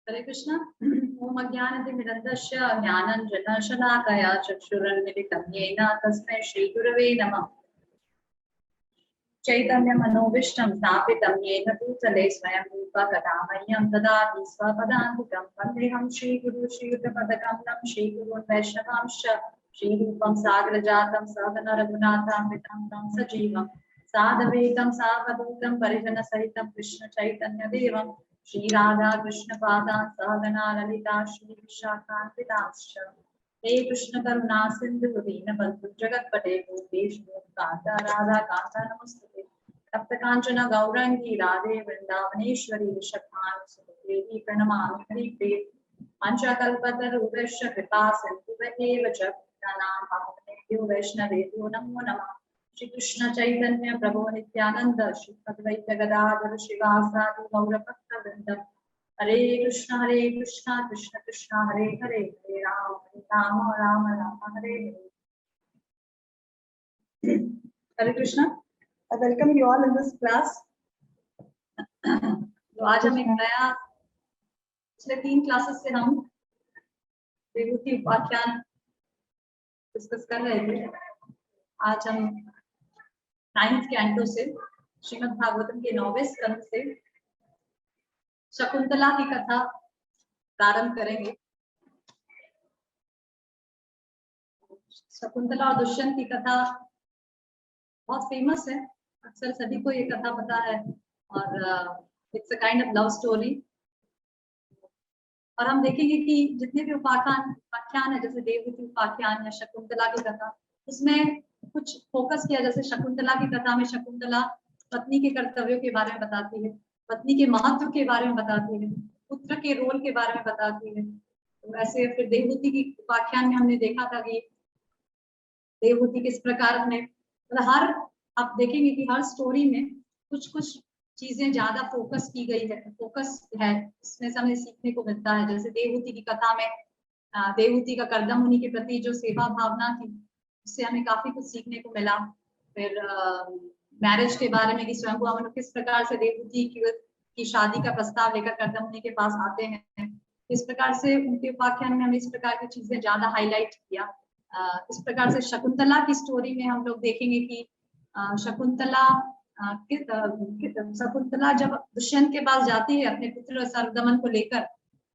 हरे कृष्ण। ओम अज्ञानतिमिरन्दस्य ज्ञानञ्जनशलाकया चक्षुरुन्मिलितं येन तस्मै श्रीगुरवे नमः। चैतन्यमनोभीष्टं स्थापितं येन भूतले स्वयं रूपा कदा मह्यं ददाति स्वपदान्तिकं। वन्देऽहं श्रीगुरु श्रीयुतपदकमलं श्रीगुरून् वैष्णवांश्च श्रीरूपं सागरजातं सहगण रघुनाथान्वितं तं सजीवं सादवेदं सावधूतं परिजनसहितं कृष्ण चैतन्यदेवं श्री राधा कृष्ण पादान् सहगणा ललिता श्री विशाखान्वितांश्च। हे कृष्ण करुणा सिंधु दीनबंधु जगत्पते भूतेश कांता राधा कांता नमस्ते। तप्त कांचन गौरंगी राधे वृंदावनेश्वरी विशखानुसुते प्रणमामि हरिप्रिये। पंचकल्पतरुभ्यश्च कृपा सिन्धुभ्येव च पतितानां पावनेभ्यो वैष्णवेभ्यो नमो नमः। श्री कृष्ण चैतन्य प्रभु नित्यानंद श्री अद्वैत गदाधर श्रीवासादि गौरभक्तवृंद। हरे कृष्ण कृष्ण कृष्ण हरे हरे हरे राम राम राम हरे हरे। हरे Krishna. I welcome you all in this class. तो आज हम एक नया पिछले 3 क्लासेस से हम विभूति उपाख्यान डिस्कस कर रहे थे। आज हम 9th कैंटो से श्रीमद् भागवतम के 9वें स्कंद से शकुंतला की कथा प्रारंभ करेंगे। शकुंतला और दुष्यंत की कथा बहुत फेमस है, अक्सर सभी को ये कथा पता है और it's a kind of love story. और हम देखेंगे कि जितने भी उपाख्यान है, जैसे देवहूति उपाख्यान या शकुंतला की कथा, उसमें कुछ फोकस किया। जैसे शकुंतला की कथा में शकुंतला पत्नी के कर्तव्यों के बारे में बताती है, पत्नी के महत्व के बारे में बताती है, पुत्र के रोल के बारे में बताती है। तो ऐसे फिर देवहूति की उपाख्यान में हमने देखा था कि देवहूति किस प्रकार अपने हर आप देखेंगे कि हर स्टोरी में कुछ कुछ चीजें ज्यादा फोकस की गई है, फोकस है, इसमें से हमें सीखने को मिलता है। जैसे देवहूति की कथा में देवहूति का कर्दम मुनि के प्रति जो सेवा भावना थी, उससे हमें काफी कुछ सीखने को मिला। फिर मैरिज के बारे में कि स्वयंभुआ मनु किस प्रकार से देवहूति की शादी का प्रस्ताव लेकर कर्दम मुनि के पास आते हैं, इस प्रकार से उनके उपाख्यान में हमें इस प्रकार की चीजें ज्यादा हाईलाइट किया। इस प्रकार से शकुंतला की स्टोरी में हम लोग देखेंगे कि शकुंतला जब दुष्यंत के पास जाती है अपने पुत्र सर्वदमन को लेकर,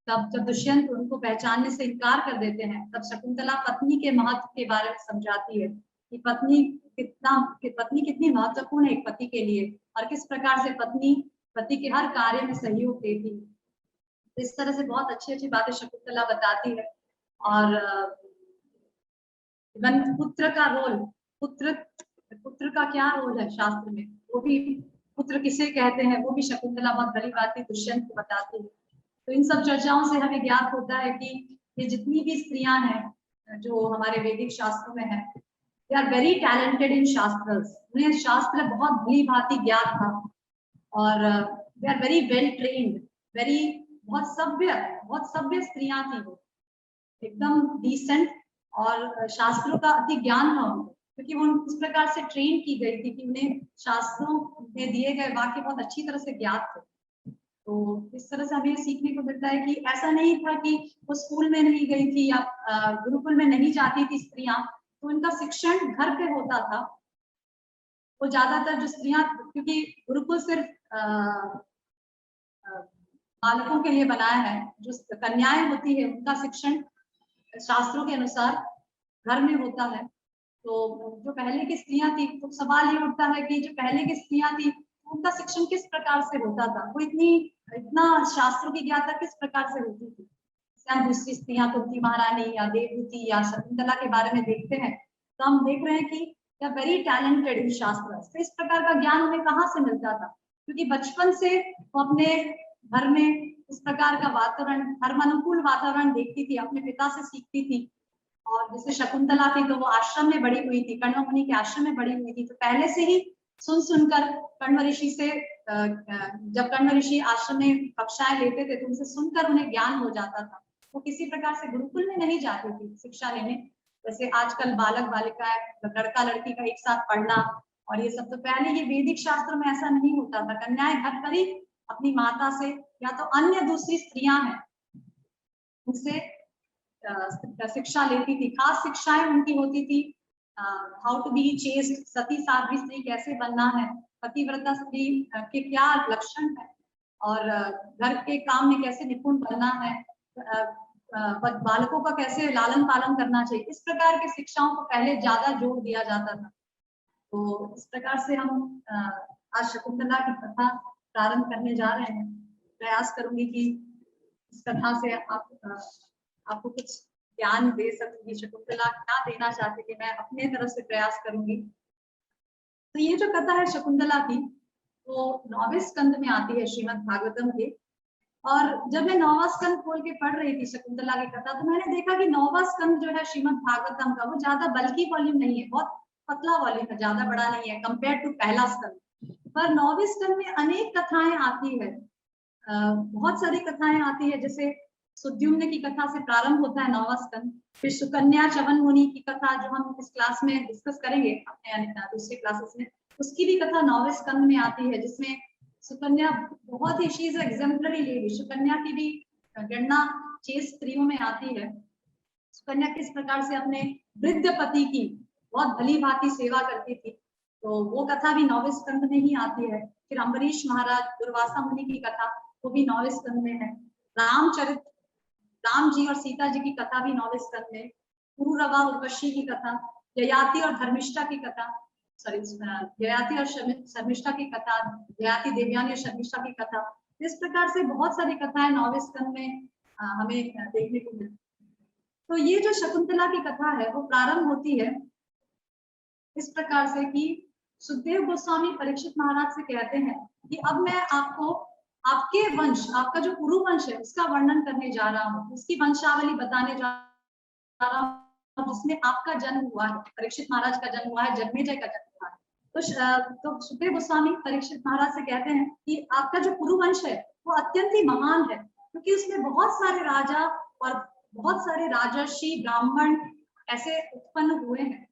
तब जब दुष्यंत उनको पहचानने से इनकार कर देते हैं, तब शकुंतला पत्नी के महत्व के बारे में समझाती है कि पत्नी कितनी महत्वपूर्ण है एक पति के लिए, और किस प्रकार से पत्नी पति के हर कार्य में सहयोग देती है। इस तरह से बहुत अच्छी अच्छी बातें शकुंतला बताती है। और पुत्र का रोल, पुत्र का क्या रोल है शास्त्र में, वो भी पुत्र किसे कहते हैं, वो भी शकुंतला बहुत भली बातें दुष्यंत को बताती है। तो इन सब चर्चाओं से हमें ज्ञात होता है कि ये जितनी भी स्त्रियां हैं जो हमारे वैदिक शास्त्रों में है, they are very talented in shastras. उन्हें शास्त्र बहुत भली भांति ज्ञात था और they are very well trained, बहुत सभ्य स्त्रियां थी वो, एकदम डिसेंट, और शास्त्रों का अति ज्ञान था उनको, क्योंकि वो इस प्रकार से ट्रेन की गई थी कि उन्हें शास्त्रों में दिए गए वाक्य बहुत अच्छी तरह से ज्ञात थे। तो इस तरह से हमें सीखने को मिलता है कि ऐसा नहीं था कि वो स्कूल में नहीं गई थी या गुरुकुल में नहीं जाती थी स्त्रियां, तो उनका शिक्षण घर पे होता था। वो ज्यादातर जो स्त्रियां, क्योंकि गुरुकुल सिर्फ बालकों के लिए बनाया है, जो कन्याएं होती है उनका शिक्षण शास्त्रों के अनुसार घर में होता है। तो जो पहले की स्त्रियां थी, तो सवाल ये उठता है कि जो पहले की स्त्रियां थी उनका शिक्षण किस प्रकार से होता था, वो इतना शास्त्रों की ज्ञाता किस प्रकार से होती थी। हम दूसरी स्त्रियां कुंती महारानी या देवहूति या शकुंतला के बारे में देखते हैं, तो हम देख रहे हैं कि they are very talented in shastra. तो इस प्रकार का ज्ञान उन्हें कहाँ से मिलता था, क्योंकि बचपन से वो अपने घर में इस प्रकार का वातावरण, धर्म अनुकूल वातावरण देखती थी, अपने पिता से सीखती थी। और जैसे शकुंतला थी तो वो आश्रम में बड़ी हुई थी, कण्व मुनि के आश्रम में बड़ी हुई थी, तो पहले से ही सुनकर कण्व ऋषि से, जब कण्व ऋषि आश्रम में कक्षाएं लेते थे तो उनसे सुनकर उन्हें ज्ञान हो जाता था। वो किसी प्रकार से गुरुकुल में नहीं जाती थी शिक्षा लेने, जैसे आजकल बालक बालिका लड़का लड़की का एक साथ पढ़ना और ये सब। तो पहले ये वैदिक शास्त्र में ऐसा नहीं होता था। कन्याएं घर पर ही अपनी माता से या तो अन्य दूसरी स्त्रियां हैं उनसे शिक्षा लेती थी। खास शिक्षाएं उनकी होती थी, हाउ टू बी चेस्ट, सती साध्वी स्त्री कैसे बनना है, पतिव्रता स्त्री के क्या लक्षण है, और घर के काम में कैसे निपुण बनना है, बालकों का कैसे लालन पालन करना चाहिए। इस प्रकार की शिक्षाओं को पहले ज्यादा जोर दिया जाता था। तो इस प्रकार से हम आज शकुंतला की कथा प्रारंभ करने जा रहे हैं। प्रयास करूंगी कि इस कथा से आपको कुछ ज्ञान दे सकूंगी। शकुंतला क्या देना चाहती थी, मैं अपने तरफ से प्रयास करूंगी। तो ये जो कथा है शकुंतला की, वो 9वें स्कंद में आती है श्रीमद् भागवतम के। और जब मैं 9वां स्कंद खोल के पढ़ रही थी शकुंतला की कथा, तो मैंने देखा कि 9वां स्कंद जो है श्रीमद् भागवतम का, वो ज्यादा बल्कि वॉल्यूम नहीं है, बहुत पतला वॉल्यूम है, ज्यादा बड़ा नहीं है कंपेयर टू पहला स्कंद। पर 9वें स्कंद में अनेक कथाएं आती है, बहुत सारी कथाएं आती है। जैसे सुद्युम्न की कथा से प्रारंभ होता है 9वां स्कंद। फिर सुकन्या चवन मुनि की कथा, जो हम इस क्लास में डिस्कस करेंगे अपने दूसरे क्लासेस में, उसकी भी कथा 9वें स्कंद में आती है, जिसमें सुकन्या बहुत ही, she is exemplary lady. Sukanya की भी गणना चेस्ट स्त्रियों में आती है। सुकन्या किस प्रकार से अपने वृद्ध पति की बहुत भली भांति सेवा करती थी, तो वो कथा भी 9वें स्कंद में ही आती है। फिर अम्बरीश महाराज, दुर्वासा मुनि की कथा, वो भी 9वें स्कंद में है। रामचरित, राम जी और सीता जी की कथा भी 9वें स्कंद में। पुरुरवा उर्वशी की कथा, ययाति और धर्मिष्ठा की कथा, सॉरी ययाति और शर्मिष्ठा की कथा, ययाति देवयानी और शर्मिष्ठा की कथा। इस प्रकार से बहुत सारी कथाएं 9वें स्कंद में हमें देखने को मिलती। तो ये जो शकुंतला की कथा है, वो प्रारंभ होती है इस प्रकार से कि सुखदेव गोस्वामी परीक्षित महाराज से कहते हैं कि अब मैं आपको आपके वंश, आपका जो कुरु वंश है, उसका वर्णन करने जा रहा हूँ, उसकी वंशावली बताने जा रहा हूँ, जिसमें आपका जन्म हुआ है, परीक्षित महाराज का जन्म हुआ है, जन्मेजय का जन्म हुआ है। तो सुखदेव गोस्वामी परीक्षित महाराज से कहते हैं कि आपका जो कुरु वंश है, वो अत्यंत ही महान है, क्योंकि उसमें बहुत सारे राजा और बहुत सारे राजर्षि, ब्राह्मण ऐसे उत्पन्न हुए हैं।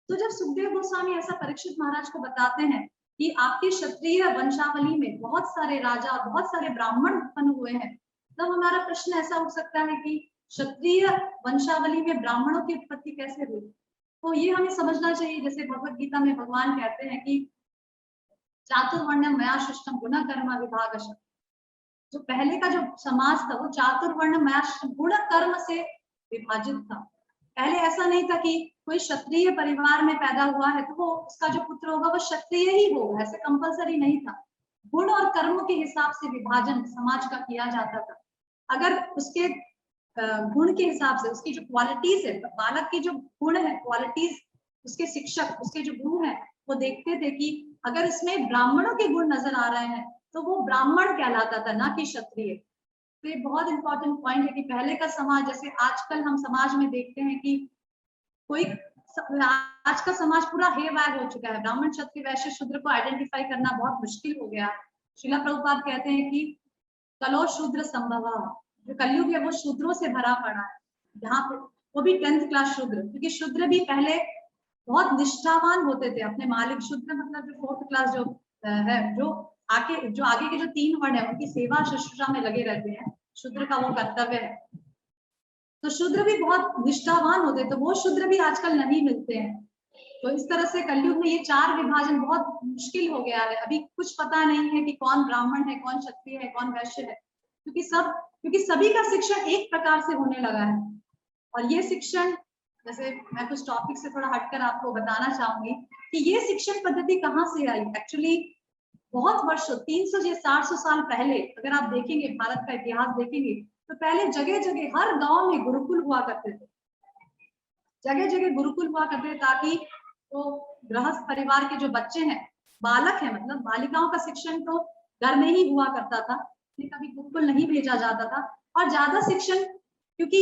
तो जब सुखदेव गोस्वामी ऐसा परीक्षित महाराज को बताते हैं कि आपके क्षत्रिय वंशावली में बहुत सारे राजा, बहुत सारे ब्राह्मण उत्पन्न हुए हैं, तब हमारा प्रश्न ऐसा उठ सकता है कि क्षत्रिय वंशावली में ब्राह्मणों की उत्पत्ति कैसे हुई। तो ये हमें समझना चाहिए। जैसे भगवत गीता में भगवान कहते हैं कि चातुर्वर्ण्यम मया सृष्टम गुण कर्म विभागश, जो पहले का जो समाज था वो चातुर्वर्ण मया गुण कर्म से विभाजित था। पहले ऐसा नहीं था कि कोई क्षत्रिय परिवार में पैदा हुआ है तो वो उसका जो पुत्र होगा वो क्षत्रिय ही होगा, ऐसे कंपलसरी नहीं था। गुण और कर्म के हिसाब से विभाजन समाज का किया जाता था। अगर उसके गुण के हिसाब से, उसकी जो क्वालिटीज है, बालक की जो गुण है, क्वालिटीज, उसके शिक्षक, उसके जो गुरु हैं, वो देखते थे कि अगर इसमें ब्राह्मणों के गुण नजर आ रहे हैं तो वो ब्राह्मण कहलाता था, ना कि क्षत्रिय। तो ये बहुत इंपॉर्टेंट पॉइंट है कि पहले का समाज, जैसे आजकल हम समाज में देखते हैं कि कोई, आज का समाज पूरा हे वैग हो चुका है, ब्राह्मण क्षत्रिय वैश्य शूद्र को आइडेंटिफाई करना बहुत मुश्किल हो गया। श्रीला प्रभुपाद कहते हैं कि कलो शूद्र संभव, जो कलयुग है वो शूद्रों से भरा पड़ा है, जहाँ पे वो भी 10th क्लास शूद्र, क्योंकि शूद्र भी पहले बहुत निष्ठावान होते थे अपने मालिक। शूद्र मतलब जो 4th क्लास जो है, जो आगे के जो 3 वर्ण है उनकी सेवा शुश्रूषा में लगे रहते हैं, शूद्र का वो कर्तव्य है। तो शूद्र भी बहुत निष्ठावान होते, तो वो शूद्र भी आजकल नहीं मिलते हैं। तो इस तरह से कलयुग में ये 4 विभाजन बहुत मुश्किल हो गया है। अभी कुछ पता नहीं है कि कौन ब्राह्मण है, कौन क्षत्रिय है, कौन वैश्य है, क्योंकि सभी का शिक्षण एक प्रकार से होने लगा है। और ये शिक्षण, जैसे मैं कुछ टॉपिक से थोड़ा हटकर आपको बताना चाहूंगी कि ये शिक्षण पद्धति कहाँ से आई। एक्चुअली बहुत वर्षों, 300 या 400 साल पहले अगर आप देखेंगे, भारत का इतिहास देखेंगे, तो पहले जगह जगह हर गांव में गुरुकुल हुआ करते थे, जगह जगह गुरुकुल हुआ करते थे, ताकि तो गृहस्थ परिवार के जो बच्चे हैं, बालक हैं, मतलब बालिकाओं का शिक्षण तो घर में ही हुआ करता था, कभी गुरुकुल नहीं भेजा जाता था। और ज्यादा शिक्षण, क्योंकि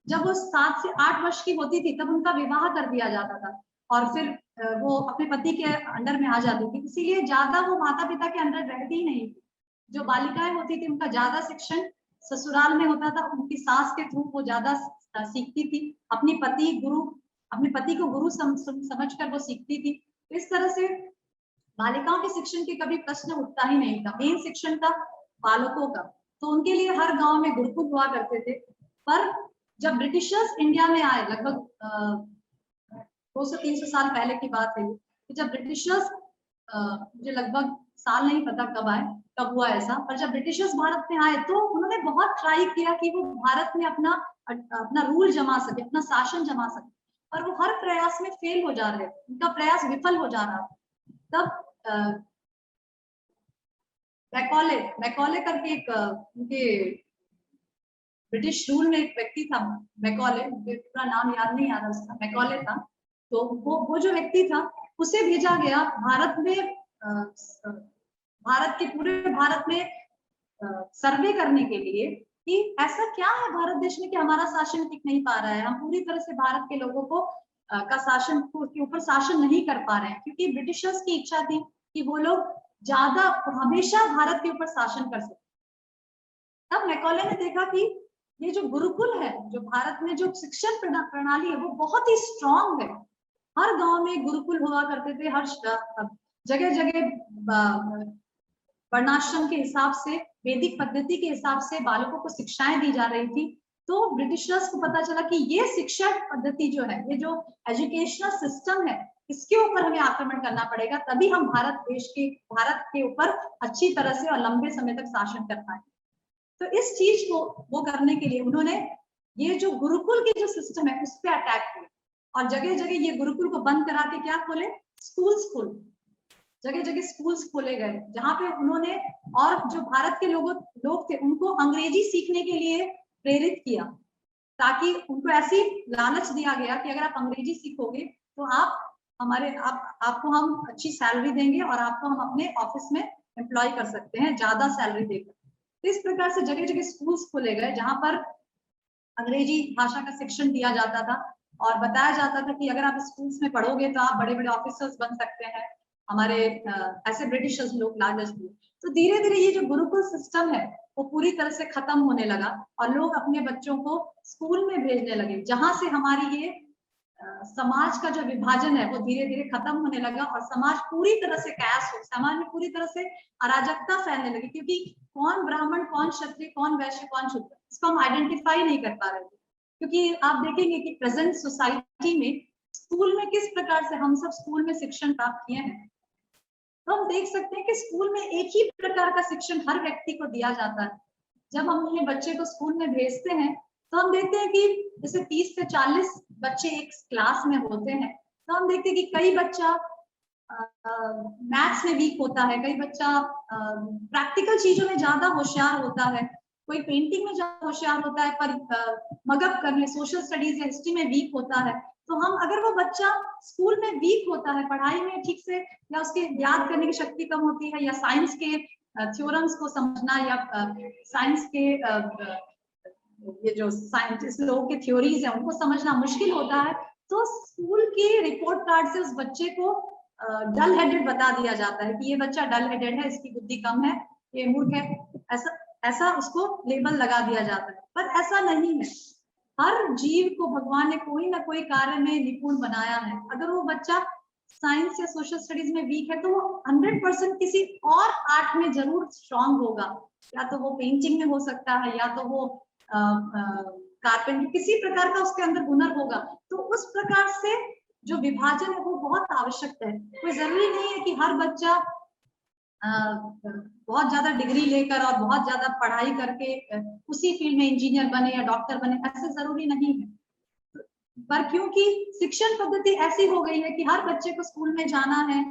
जब वो 7 से 8 वर्ष की होती थी तब उनका विवाह कर दिया जाता था और फिर वो अपने पति के अंडर में आ जाती थी, इसीलिए ज्यादा वो माता पिता के अंडर रहती ही नहीं थी। जो बालिकाएं होती थी उनका ज्यादा शिक्षण ससुराल में होता था, उनकी सास के थ्रू वो ज्यादा सीखती थी, अपने पति को गुरु समझकर वो सीखती थी। इस तरह से बालिकाओं के शिक्षण के कभी प्रश्न उठता ही नहीं था, मेन शिक्षण था बालकों का। तो उनके लिए हर गांव में गुरुकुल हुआ करते थे। पर जब ब्रिटिशर्स इंडिया में आए, लगभग 200-300 साल पहले की बात है, कि जब ब्रिटिशर्स, मुझे लगभग साल नहीं पता कब आए, कब हुआ ऐसा, पर जब ब्रिटिशर्स भारत में आए तो उन्होंने बहुत ट्राई किया कि वो भारत में अपना रूल जमा सके, अपना शासन जमा सके, पर वो हर प्रयास में फेल हो जा रहे थे, उनका प्रयास विफल हो जा रहा था। तब मैकॉले करके एक उनके ब्रिटिश रूल में एक व्यक्ति था, मैकॉले, मुझे पूरा नाम याद नहीं आ रहा उसका, मैकॉले था। तो वो जो व्यक्ति था, उसे भेजा गया भारत में, भारत के पूरे भारत में सर्वे करने के लिए कि ऐसा क्या है भारत देश में कि हमारा शासन टिक नहीं पा रहा है, हम पूरी तरह से भारत के लोगों को का शासन के ऊपर शासन नहीं कर पा रहे हैं, क्योंकि ब्रिटिशर्स की इच्छा थी कि वो लोग ज्यादा हमेशा भारत के ऊपर शासन कर सके। तब मैकॉले ने देखा कि ये जो गुरुकुल है, जो भारत में जो शिक्षण प्रणाली है, वो बहुत ही स्ट्रांग है। हर गांव में गुरुकुल हुआ करते थे, हर जगह जगह वर्णाश्रम के हिसाब से, वैदिक पद्धति के हिसाब से बालकों को शिक्षाएं दी जा रही थी। तो ब्रिटिशर्स को पता चला कि ये शिक्षा पद्धति जो है, ये जो एजुकेशनल सिस्टम है, इसके ऊपर हमें आक्रमण करना पड़ेगा, तभी हम भारत के ऊपर अच्छी तरह से और लंबे समय तक शासन कर पाए। तो इस चीज को वो करने के लिए उन्होंने ये जो गुरुकुल की जो सिस्टम है उस पर अटैक किया, और जगह जगह ये गुरुकुल को बंद करा के क्या खोले, स्कूल्स खोले, जगह जगह स्कूल्स खोले गए, जहां पे उन्होंने, और जो भारत के लोग थे उनको अंग्रेजी सीखने के लिए प्रेरित किया, ताकि उनको ऐसी लालच दिया गया कि अगर आप अंग्रेजी सीखोगे तो आपको हम अच्छी सैलरी देंगे और आपको हम अपने ऑफिस में एम्प्लॉय कर सकते हैं ज्यादा सैलरी देकर। तो इस प्रकार से जगह जगह स्कूल्स खोले गए जहां पर अंग्रेजी भाषा का शिक्षण दिया जाता था, और बताया जाता था कि अगर आप स्कूल्स में पढ़ोगे तो आप बड़े बड़े ऑफिसर्स बन सकते हैं। हमारे ऐसे ब्रिटिशर्स लोग लालच दिए। तो धीरे धीरे ये जो गुरुकुल सिस्टम है वो पूरी तरह से खत्म होने लगा, और लोग अपने बच्चों को स्कूल में भेजने लगे, जहां से हमारी ये समाज का जो विभाजन है वो धीरे धीरे खत्म होने लगा, और समाज पूरी तरह से कैश हो, समाज में पूरी तरह से अराजकता फैलने लगी, क्योंकि कौन ब्राह्मण, कौन क्षत्रिय, कौन वैश्य, कौन शूद्र, इसको हम आइडेंटिफाई नहीं कर पा रहे थे। क्योंकि आप देखेंगे कि प्रेजेंट सोसाइटी में स्कूल में किस प्रकार से हम सब स्कूल में शिक्षण प्राप्त किए हैं, तो हम देख सकते हैं कि स्कूल में एक ही प्रकार का शिक्षण हर व्यक्ति को दिया जाता है। जब हम अपने बच्चे को स्कूल में भेजते हैं तो हम देखते हैं कि जैसे 30 से 40 बच्चे एक क्लास में होते हैं, तो हम देखते हैं कि कई बच्चा मैथ्स में वीक होता है, कई बच्चा प्रैक्टिकल चीजों में ज्यादा होशियार होता है, कोई पेंटिंग में ज्यादा होशियार होता है, पर मगअप करने सोशल स्टडीज या हिस्ट्री में वीक होता है। तो हम, अगर वो बच्चा स्कूल में वीक होता है पढ़ाई में ठीक से, या उसके याद करने की शक्ति कम होती है, या साइंस के थ्योरम्स को समझना, या साइंस के ये जो साइंटिस्ट लोगों की थ्योरीज है उनको समझना मुश्किल होता है, तो स्कूल की रिपोर्ट कार्ड से उस बच्चे को डल हेडेड बता दिया जाता है कि ये बच्चा डल हेडेड है, इसकी बुद्धि कम है, ये मूर्ख है, ऐसा उसको लेबल लगा दिया जाता है। पर ऐसा नहीं है, हर जीव को भगवान ने कोई ना कोई कार्य में निपुण बनाया है। अगर वो बच्चा साइंस या सोशल स्टडीज में वीक है तो वो 100% किसी और आर्ट में जरूर स्ट्रांग होगा, या तो वो पेंटिंग में हो सकता है, या तो वो कारपेंटर, किसी प्रकार का उसके अंदर हुनर होगा। तो उस प्रकार से जो विभाजन है वो बहुत आवश्यक है। कोई जरूरी नहीं है कि हर बच्चा बहुत ज्यादा डिग्री लेकर और बहुत ज्यादा पढ़ाई करके उसी फील्ड में इंजीनियर बने या डॉक्टर बने, ऐसे जरूरी नहीं है। पर क्योंकि शिक्षण पद्धति ऐसी हो गई है कि हर बच्चे को स्कूल में जाना है,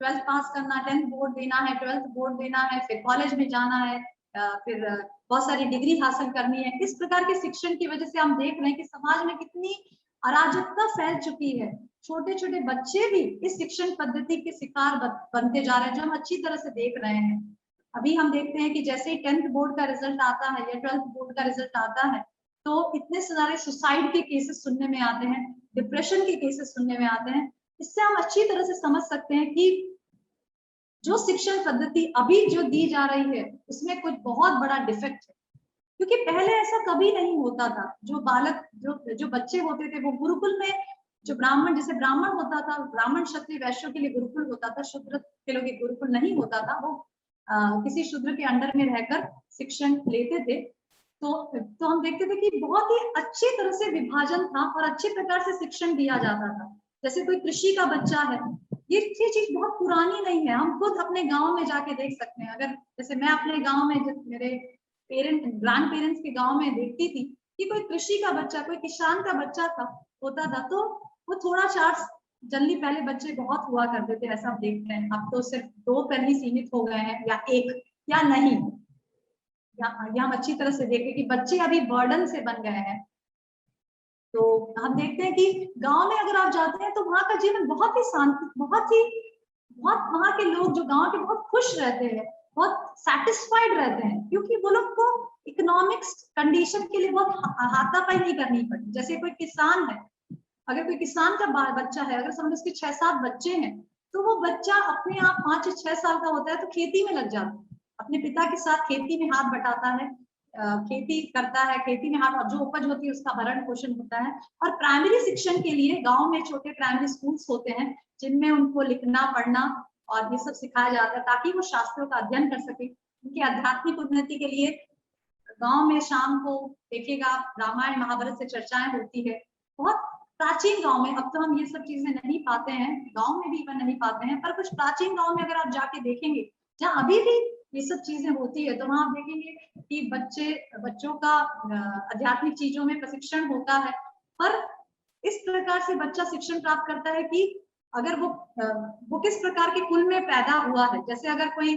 12th पास करना, 10th बोर्ड देना है, 12th बोर्ड देना है, फिर कॉलेज में जाना है, फिर बहुत सारी डिग्री हासिल करनी है। इस प्रकार के शिक्षण की वजह से हम देख रहे हैं कि समाज में कितनी अराजकता फैल चुकी है। छोटे छोटे बच्चे भी इस शिक्षण पद्धति के शिकार बनते जा रहे हैं, जो हम अच्छी तरह से देख रहे हैं। अभी हम देखते हैं कि जैसे ही 10th बोर्ड का रिजल्ट आता है या 12th बोर्ड का रिजल्ट आता है, तो इतने सारे सुसाइड के केसेस सुनने में आते हैं, डिप्रेशन के केसेस सुनने में आते हैं। इससे हम अच्छी तरह से समझ सकते हैं कि जो शिक्षण पद्धति अभी जो दी जा रही है उसमें कुछ बहुत बड़ा डिफेक्ट है, क्योंकि पहले ऐसा कभी नहीं होता था। जो बालक जो बच्चे होते थे वो गुरुकुल में, जो ब्राह्मण, जैसे ब्राह्मण होता था, ब्राह्मण क्षत्रिय वैश्यों के लिए गुरुकुल होता था, शूद्र के लिए गुरुकुल नहीं होता था, वो किसी शूद्र के अंडर में रहकर शिक्षण लेते थे। तो हम देखते थे कि बहुत ही अच्छी तरह से विभाजन था और अच्छे प्रकार से शिक्षण दिया जाता था। जैसे कोई कृषि का बच्चा है, ये चीज बहुत पुरानी नहीं है, हम खुद अपने गांव में जाके देख सकते हैं। अगर जैसे मैं अपने गांव में, जब मेरे ग्रैंड पेरेंट्स के गांव में देखती थी कि कोई कृषि का बच्चा, कोई किसान का बच्चा होता था, तो वो थोड़ा चार जनरली पहले बच्चे बहुत हुआ करते थे, ऐसा हम देखते हैं। अब तो सिर्फ 2 पर ही सीमित हो गए हैं, या 1 या नहीं, या हम अच्छी तरह से देखें कि बच्चे अभी बर्डन से बन गए हैं। तो हम देखते हैं कि गांव में अगर आप जाते हैं तो वहां का जीवन बहुत ही शांति, बहुत वहां के लोग जो गांव के बहुत खुश रहते हैं, बहुत सेटिस्फाइड रहते हैं, क्योंकि वो लोग को इकोनॉमिक्स कंडीशन के लिए बहुत हाथापाई नहीं करनी पड़ी। जैसे कोई किसान है, अगर कोई किसान का बच्चा है, अगर समझ उसके 6-7 बच्चे हैं, तो वो बच्चा अपने आप 5 या 6 साल का होता है तो खेती में लग जाता है, अपने पिता के साथ खेती में हाथ बटाता है, खेती करता है, खेती में हाथ, जो उपज होती है उसका भरण पोषण होता है। और प्राइमरी शिक्षण के लिए गांव में छोटे प्राइमरी स्कूल्स होते हैं, जिनमें उनको लिखना पढ़ना और ये सब सिखाया जाता है, ताकि वो शास्त्रों का अध्ययन कर सके। उनकी आध्यात्मिक उन्नति के लिए गांव में शाम को देखिएगा रामायण महाभारत से चर्चाएं होती है, बहुत प्राचीन गांव में। अब तो हम ये सब चीजें नहीं पाते हैं, गांव में भी नहीं पाते हैं, पर कुछ प्राचीन गांव में अगर आप जाके देखेंगे जहाँ अभी भी ये सब चीजें होती है, तो वहां आप देखेंगे कि बच्चों का आध्यात्मिक चीजों में प्रशिक्षण होता है। पर इस प्रकार से बच्चा शिक्षण प्राप्त करता है कि अगर वो किस प्रकार के कुल में पैदा हुआ है। जैसे अगर कोई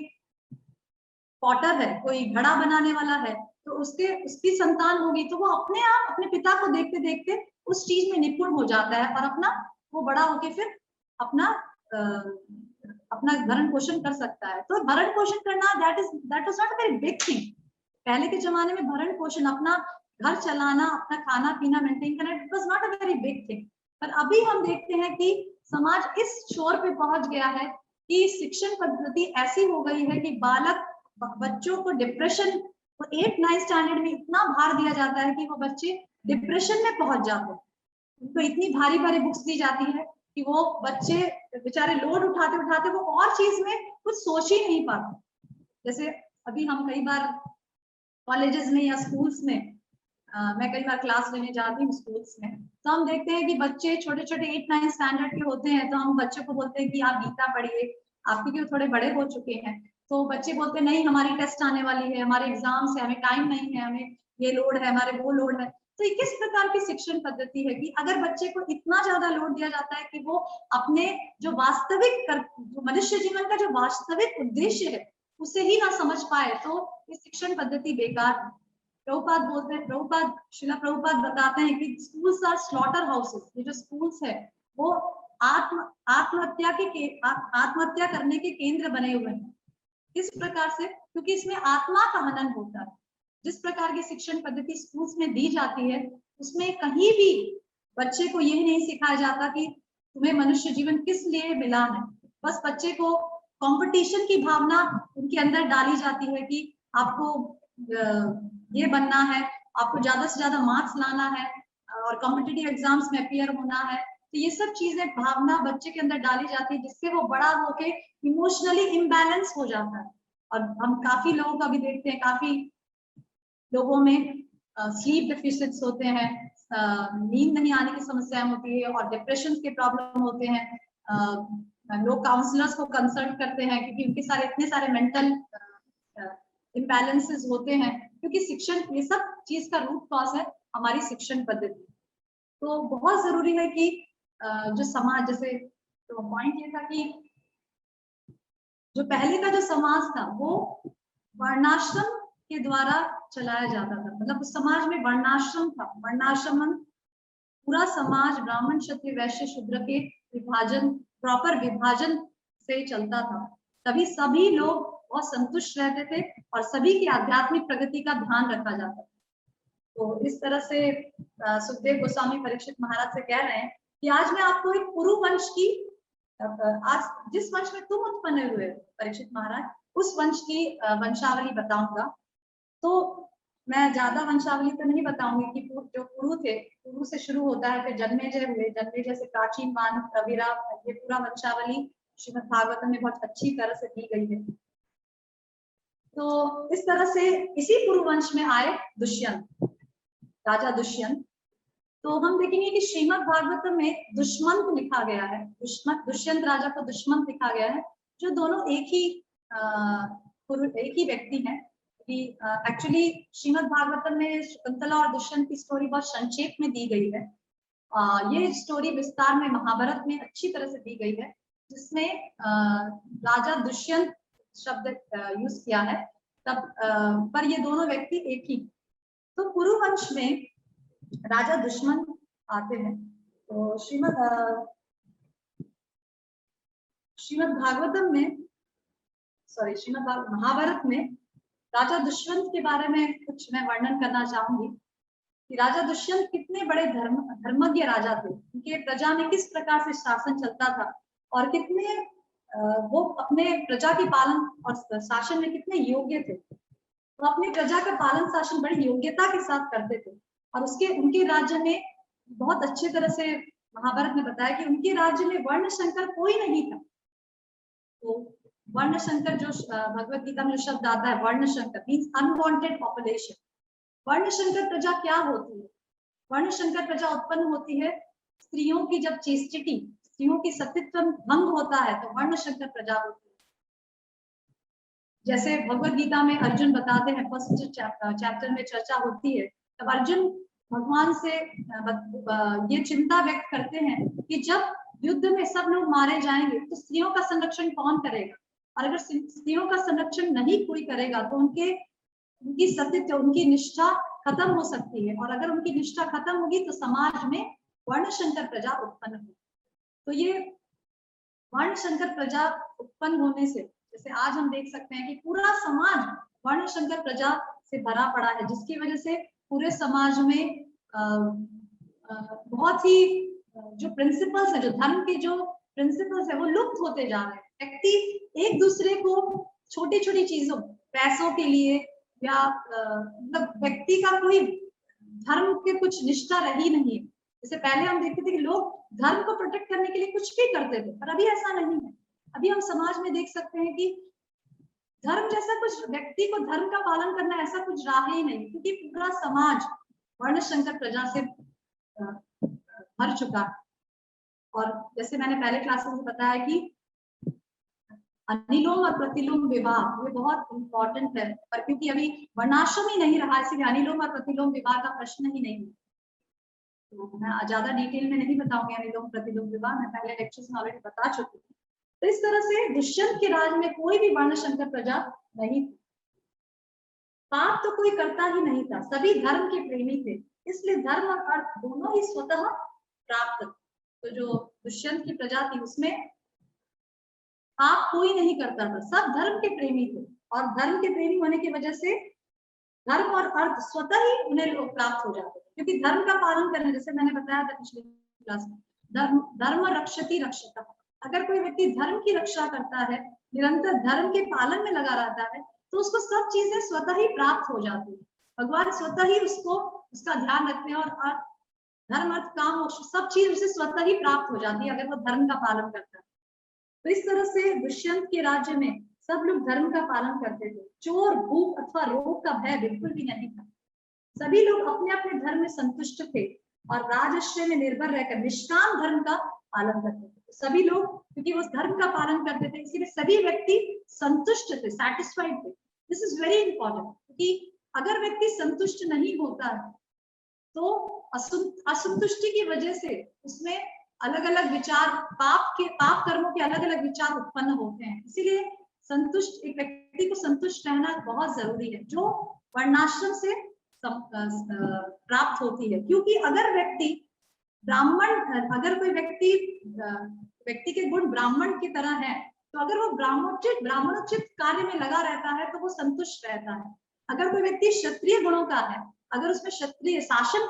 पॉटर है, कोई घड़ा बनाने वाला है, तो उसकी संतान होगी, तो वो अपने आप अपने पिता को देखते देखते उस चीज में निपुण हो जाता है, और वो बड़ा होके फिर अपना अपना भरण पोषण कर सकता है। तो भरण पोषण करना that is not a very big thing. पहले के जमाने में भरण पोषण, अपना घर चलाना, अपना खाना पीना मेंटेन करना, it was not a very big thing. पर अभी हम देखते हैं कि समाज इस छोर पे पहुंच गया है कि शिक्षण पद्धति ऐसी हो गई है कि बच्चों को डिप्रेशन, 8-9 स्टैंडर्ड में इतना भार दिया जाता है कि वो बच्चे डिप्रेशन में पहुंच जाते हैं। उनको इतनी भारी भारी बुक्स दी जाती है कि वो बच्चे बेचारे लोड उठाते उठाते वो और चीज में कुछ सोच ही नहीं पाते। जैसे अभी हम कई बार कॉलेजेस में या स्कूल्स में, मैं कई बार क्लास लेने जाती हूँ स्कूल्स में, तो हम देखते हैं कि बच्चे छोटे छोटे 8-9 स्टैंडर्ड के होते हैं, तो हम बच्चों को बोलते हैं कि आप गीता पढ़िए, आपके क्यों थोड़े बड़े हो चुके हैं। तो बच्चे बोलते हैं नहीं, हमारी टेस्ट आने वाली है, हमारे एग्जाम्स है, हमें टाइम नहीं है, हमें ये लोड है, हमारे वो लोड है। तो ये किस प्रकार की शिक्षण पद्धति है कि अगर बच्चे को इतना ज्यादा लोड दिया जाता है कि वो अपने जो मनुष्य जीवन का जो वास्तविक उद्देश्य है उसे ही ना समझ पाए, तो ये शिक्षण पद्धति बेकार है। शिला प्रभुपाद बताते हैं कि स्कूल्स आर स्लॉटर हाउसेस। ये जो स्कूल्स है वो आत्महत्या करने के केंद्र बने हुए हैं। किस प्रकार से? क्योंकि इसमें आत्मा का हनन होता है। जिस प्रकार की शिक्षण पद्धति स्कूल्स में दी जाती है, उसमें कहीं भी बच्चे को यही नहीं सिखाया जाता कि तुम्हें मनुष्य जीवन किस लिए मिला है। बस बच्चे को कंपटीशन की भावना उनके अंदर डाली जाती है कि आपको ये बनना है, आपको ज्यादा से ज्यादा मार्क्स लाना है और कॉम्पिटिटिव एग्जाम्स में अपीयर होना है। तो ये सब चीजें भावना बच्चे के अंदर डाली जाती है, जिससे वो बड़ा होके इमोशनली इम्बैलेंस हो जाता है। और हम काफी लोगों का भी देखते हैं, काफी लोगों में स्लीप डेफिशिएंट्स होते हैं, नींद नहीं आने की समस्याएं होती है और डिप्रेशन के प्रॉब्लम होते हैं। लोग काउंसलर्स को कंसल्ट करते हैं क्योंकि उनके इतने सारे मेंटल इम्बैलेंसेस होते हैं, क्योंकि शिक्षण, ये सब चीज का रूट कॉज है हमारी शिक्षण पद्धति। तो बहुत जरूरी है कि जो समाज, जैसे तो पॉइंट ये था कि जो पहले का जो समाज था वो वर्णाश्रम के द्वारा चलाया जाता था। मतलब उस समाज में वर्णाश्रम था, वर्णाश्रम पूरा समाज ब्राह्मण क्षत्रिय वैश्य शूद्र के प्रॉपर विभाजन से चलता था। तभी सभी लोग बहुत संतुष्ट रहते थे और सभी की आध्यात्मिक प्रगति का ध्यान रखा जाता था। तो इस तरह से सुखदेव गोस्वामी परीक्षित महाराज से कह रहे हैं कि आज मैं आपको एक पुरु वंश की, आज जिस वंश में तुम उत्पन्न हुए परीक्षित महाराज, उस वंश की वंशावली बताऊंगा। तो मैं ज्यादा वंशावली तो नहीं बताऊंगी कि जो पुरु थे, पुरु से शुरू होता है, फिर जन्मेजय हुए, जन्मेजय से प्राचीन मान, कबीरा, ये पूरा वंशावली श्रीमद् भागवतम में बहुत अच्छी तरह से दी गई है। तो इस तरह से इसी पुरुवंश में आए दुष्यंत, राजा दुष्यंत। तो हम देखेंगे कि श्रीमद् भागवतम में दुष्मंत लिखा गया है, दुष्यंत राजा को दुष्मंत लिखा गया है, जो दोनों एक ही व्यक्ति हैं। कि एक्चुअली श्रीमद् भागवतम में शकुंतला और दुष्यंत की स्टोरी बहुत संक्षेप में दी गई है। ये स्टोरी विस्तार में महाभारत में अच्छी तरह से दी गई है, जिसमें राजा दुष्यंत शब्द यूज किया है तब, पर ये दोनों व्यक्ति एक ही। तो पुरुवंश में राजा दुष्मंत आते हैं। तो श्रीमद् भागवतम में, सॉरी श्रीमद् महाभारत में राजा दुष्यंत के बारे में कुछ मैं वर्णन करना चाहूंगी कि राजा दुष्यंत कितने बड़े धर्मज्ञ राजा थे। उनके प्रजा में किस प्रकार से शासन चलता था और कितने वो अपने प्रजा की पालन और शासन में कितने योग्य थे। वो अपनी प्रजा का पालन शासन बड़ी योग्यता के साथ करते थे। और उनके राज्य में बहुत अच्छे तरह से महाभारत में बताया कि उनके राज्य में वर्ण संकर कोई नहीं था। तो वर्ण संकर जो भगवत गीता में जो शब्द आता है वर्ण संकर मीन्स अनवांटेड पॉपुलेशन। वर्ण संकर प्रजा क्या होती है? वर्ण संकर प्रजा उत्पन्न होती है स्त्रियों की जब चेस्टिटी, स्त्रियों की सतीत्व भंग होता है तो वर्ण संकर प्रजा होती है। जैसे भगवत गीता में अर्जुन बताते हैं, फर्स्ट चैप्टर में चर्चा होती है, तब अर्जुन भगवान से ये चिंता व्यक्त करते हैं कि जब युद्ध में सब लोग मारे जाएंगे तो स्त्रियों का संरक्षण कौन करेगा? और अगर स्त्रियों का संरक्षण नहीं कोई करेगा तो उनकी सतीत्व, उनकी निष्ठा खत्म हो सकती है। और अगर उनकी निष्ठा खत्म होगी तो समाज में वर्ण संकर प्रजा उत्पन्न होगी। तो ये वर्ण संकर प्रजा उत्पन्न होने से, जैसे आज हम देख सकते हैं कि पूरा समाज वर्ण संकर प्रजा से भरा पड़ा है, जिसकी वजह से पूरे समाज में बहुत ही जो प्रिंसिपल्स है, जो धर्म के जो प्रिंसिपल्स है वो लुप्त होते जा रहे हैं। व्यक्ति एक दूसरे को छोटी छोटी चीजों, पैसों के लिए या मतलब व्यक्ति का कोई धर्म के कुछ निष्ठा रही नहीं है। जैसे पहले हम देखते थे कि लोग धर्म को प्रोटेक्ट करने के लिए कुछ भी करते थे, पर अभी ऐसा नहीं है। अभी हम समाज में देख सकते हैं कि धर्म जैसा कुछ, व्यक्ति को धर्म का पालन करना ऐसा कुछ रहा ही नहीं, क्योंकि पूरा समाज वर्ण संकर प्रजा से भर चुका है। और जैसे मैंने पहले क्लासेस में बताया कि अनुलोम और प्रतिलोम विवाह ये बहुत इंपॉर्टेंट है, पर क्योंकि अभी वर्णाश्रम ही नहीं रहा, इसलिए अनुलोम और प्रतिलोम विवाह का प्रश्न ही नहीं है। तो मैं ज्यादा डिटेल में नहीं बताऊंगी अनुलोम प्रतिलोम विवाह, मैं पहले लेक्चर्स में ऑलरेडी बता चुकी हूँ। तो इस तरह से दुष्यंत के राज में कोई भी वर्ण संकर प्रजा नहीं थी। पाप तो कोई करता ही नहीं था, सभी धर्म के प्रेमी थे, इसलिए धर्म और अर्थ दोनों ही स्वतः प्राप्त। तो जो दुष्यंत की प्रजा थी उसमें पाप कोई नहीं करता था, सब धर्म के प्रेमी थे। और धर्म के प्रेमी होने की वजह से धर्म और अर्थ स्वतः ही उन्हें लोग प्राप्त हो जाते थे, क्योंकि धर्म का पालन करने, जैसे मैंने बताया था पिछले क्लास में, धर्म रक्षति रक्षता। अगर कोई व्यक्ति धर्म की रक्षा करता है, निरंतर धर्म के पालन में लगा रहता है, तो उसको सब चीजें स्वतः ही प्राप्त हो जाती है। भगवान स्वतः ही उसको उसका ध्यान रखते हैं और धर्म अर्थ काम सब चीज उसे स्वतः ही प्राप्त हो जाती है अगर वो धर्म का पालन करता है। तो इस तरह से दुष्यंत के राज्य में सब लोग धर्म का पालन करते थे। चोर, भूख अथवा रोग का भय बिल्कुल भी नहीं था। सभी लोग अपने अपने धर्म में संतुष्ट थे और राजश्रय में निर्भर रहकर निष्काम धर्म का पालन करते थे। सभी लोग क्योंकि वो धर्म का पालन करते थे, इसीलिए सभी व्यक्ति संतुष्ट थे, सैटिस्फाइड थे। दिस इज वेरी इंपॉर्टेंट, क्योंकि अगर व्यक्ति संतुष्ट नहीं होता है तो असंतुष्टि की वजह से उसमें अलग अलग विचार, पाप कर्मों के अलग अलग विचार उत्पन्न होते हैं। इसीलिए एक व्यक्ति को संतुष्ट रहना बहुत जरूरी है, जो वर्णाश्रम से प्राप्त होती है। क्योंकि अगर व्यक्ति अगर कोई व्यक्ति के गुण ब्राह्मण की तरह है, तो अगर वो ब्राह्मणोचित कार्य में लगा रहता है तो वो संतुष्ट रहता है। अगर कोई व्यक्ति क्षत्रिय गुणों का है, अगर उसमें क्षत्रिय शासन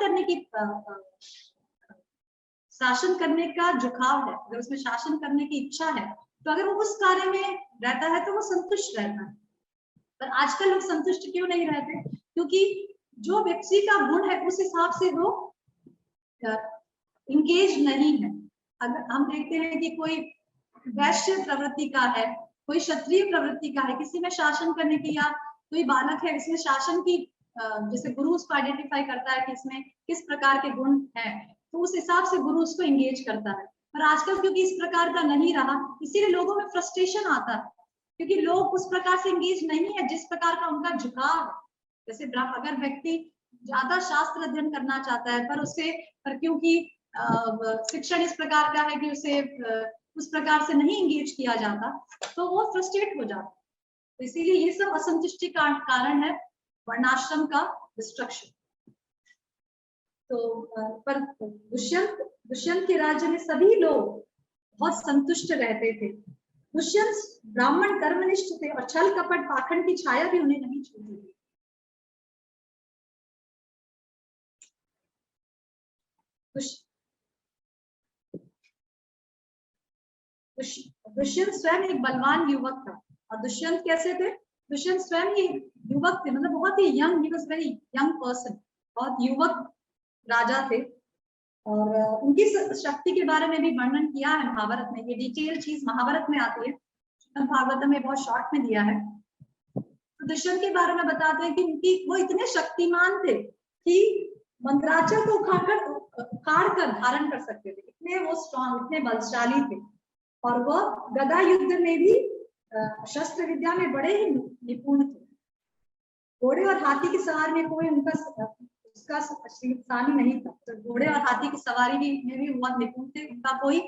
करने का झुकाव है, अगर उसमें शासन करने की इच्छा है, तो अगर वो उस कार्य में रहता है तो वो संतुष्ट रहता है। पर आजकल लोग संतुष्ट क्यों नहीं रहते? क्योंकि जो व्यक्ति का गुण है उस हिसाब से वो इंगेज नहीं है। अगर हम देखते हैं कि कोई वैश्य प्रवृत्ति का है, कोई क्षत्रिय प्रवृत्ति का है, किसी में शासन करने की या कोई बालक है, इसमें शासन की जैसे गुरु उसको आइडेंटिफाई करता है कि इसमें किस प्रकार के गुण हैं, तो उस हिसाब से गुरु उसको एंगेज करता है। पर आजकल क्योंकि इस प्रकार का नहीं रहा, इसीलिए लोगों में फ्रस्ट्रेशन आता है, क्योंकि लोग उस प्रकार से एंगेज नहीं है जिस प्रकार का उनका झुकाव है। जैसे अगर व्यक्ति ज्यादा शास्त्र अध्ययन करना चाहता है पर क्योंकि शिक्षण इस प्रकार का है कि उसे उस प्रकार से नहीं एंगेज किया जाता, तो वो फ्रस्ट्रेट हो जाता। तो इसीलिए ये सब असंतुष्टि का कारण है वर्णाश्रम का डिस्ट्रक्शन। तो पर दुष्यंत के राज्य में सभी लोग बहुत संतुष्ट रहते थे। दुष्यंत ब्राह्मण कर्मनिष्ठ थे और छल कपट पाखंड की छाया भी उन्हें नहीं छूती थी। दुष्यंत स्वयं एक बलवान युवक था। और दुष्यंत कैसे थे? दुष्यंत स्वयं ही युवक थे, मतलब बहुत ही young, he was very young person, बहुत युवक राजा थे। और उनकी शक्ति के बारे में भी वर्णन किया है महाभारत में। ये डिटेल चीज महाभारत में आती है, भागवत में बहुत शॉर्ट में दिया है। तो दुष्यंत के बारे में बताते हैं कि वो इतने शक्तिमान थे कि मंत्राचल को उखाड़ कर धारण कर सकते थे, इतने वो स्ट्रॉन्ग, इतने बलशाली थे। और वह गदा युद्ध में भी शस्त्र विद्या में बड़े ही निपुण थे। घोड़े और हाथी की सवारी में कोई उसका सानी नहीं था। तो घोड़े और हाथी की सवारी में भी बहुत निपुण थे, उनका कोई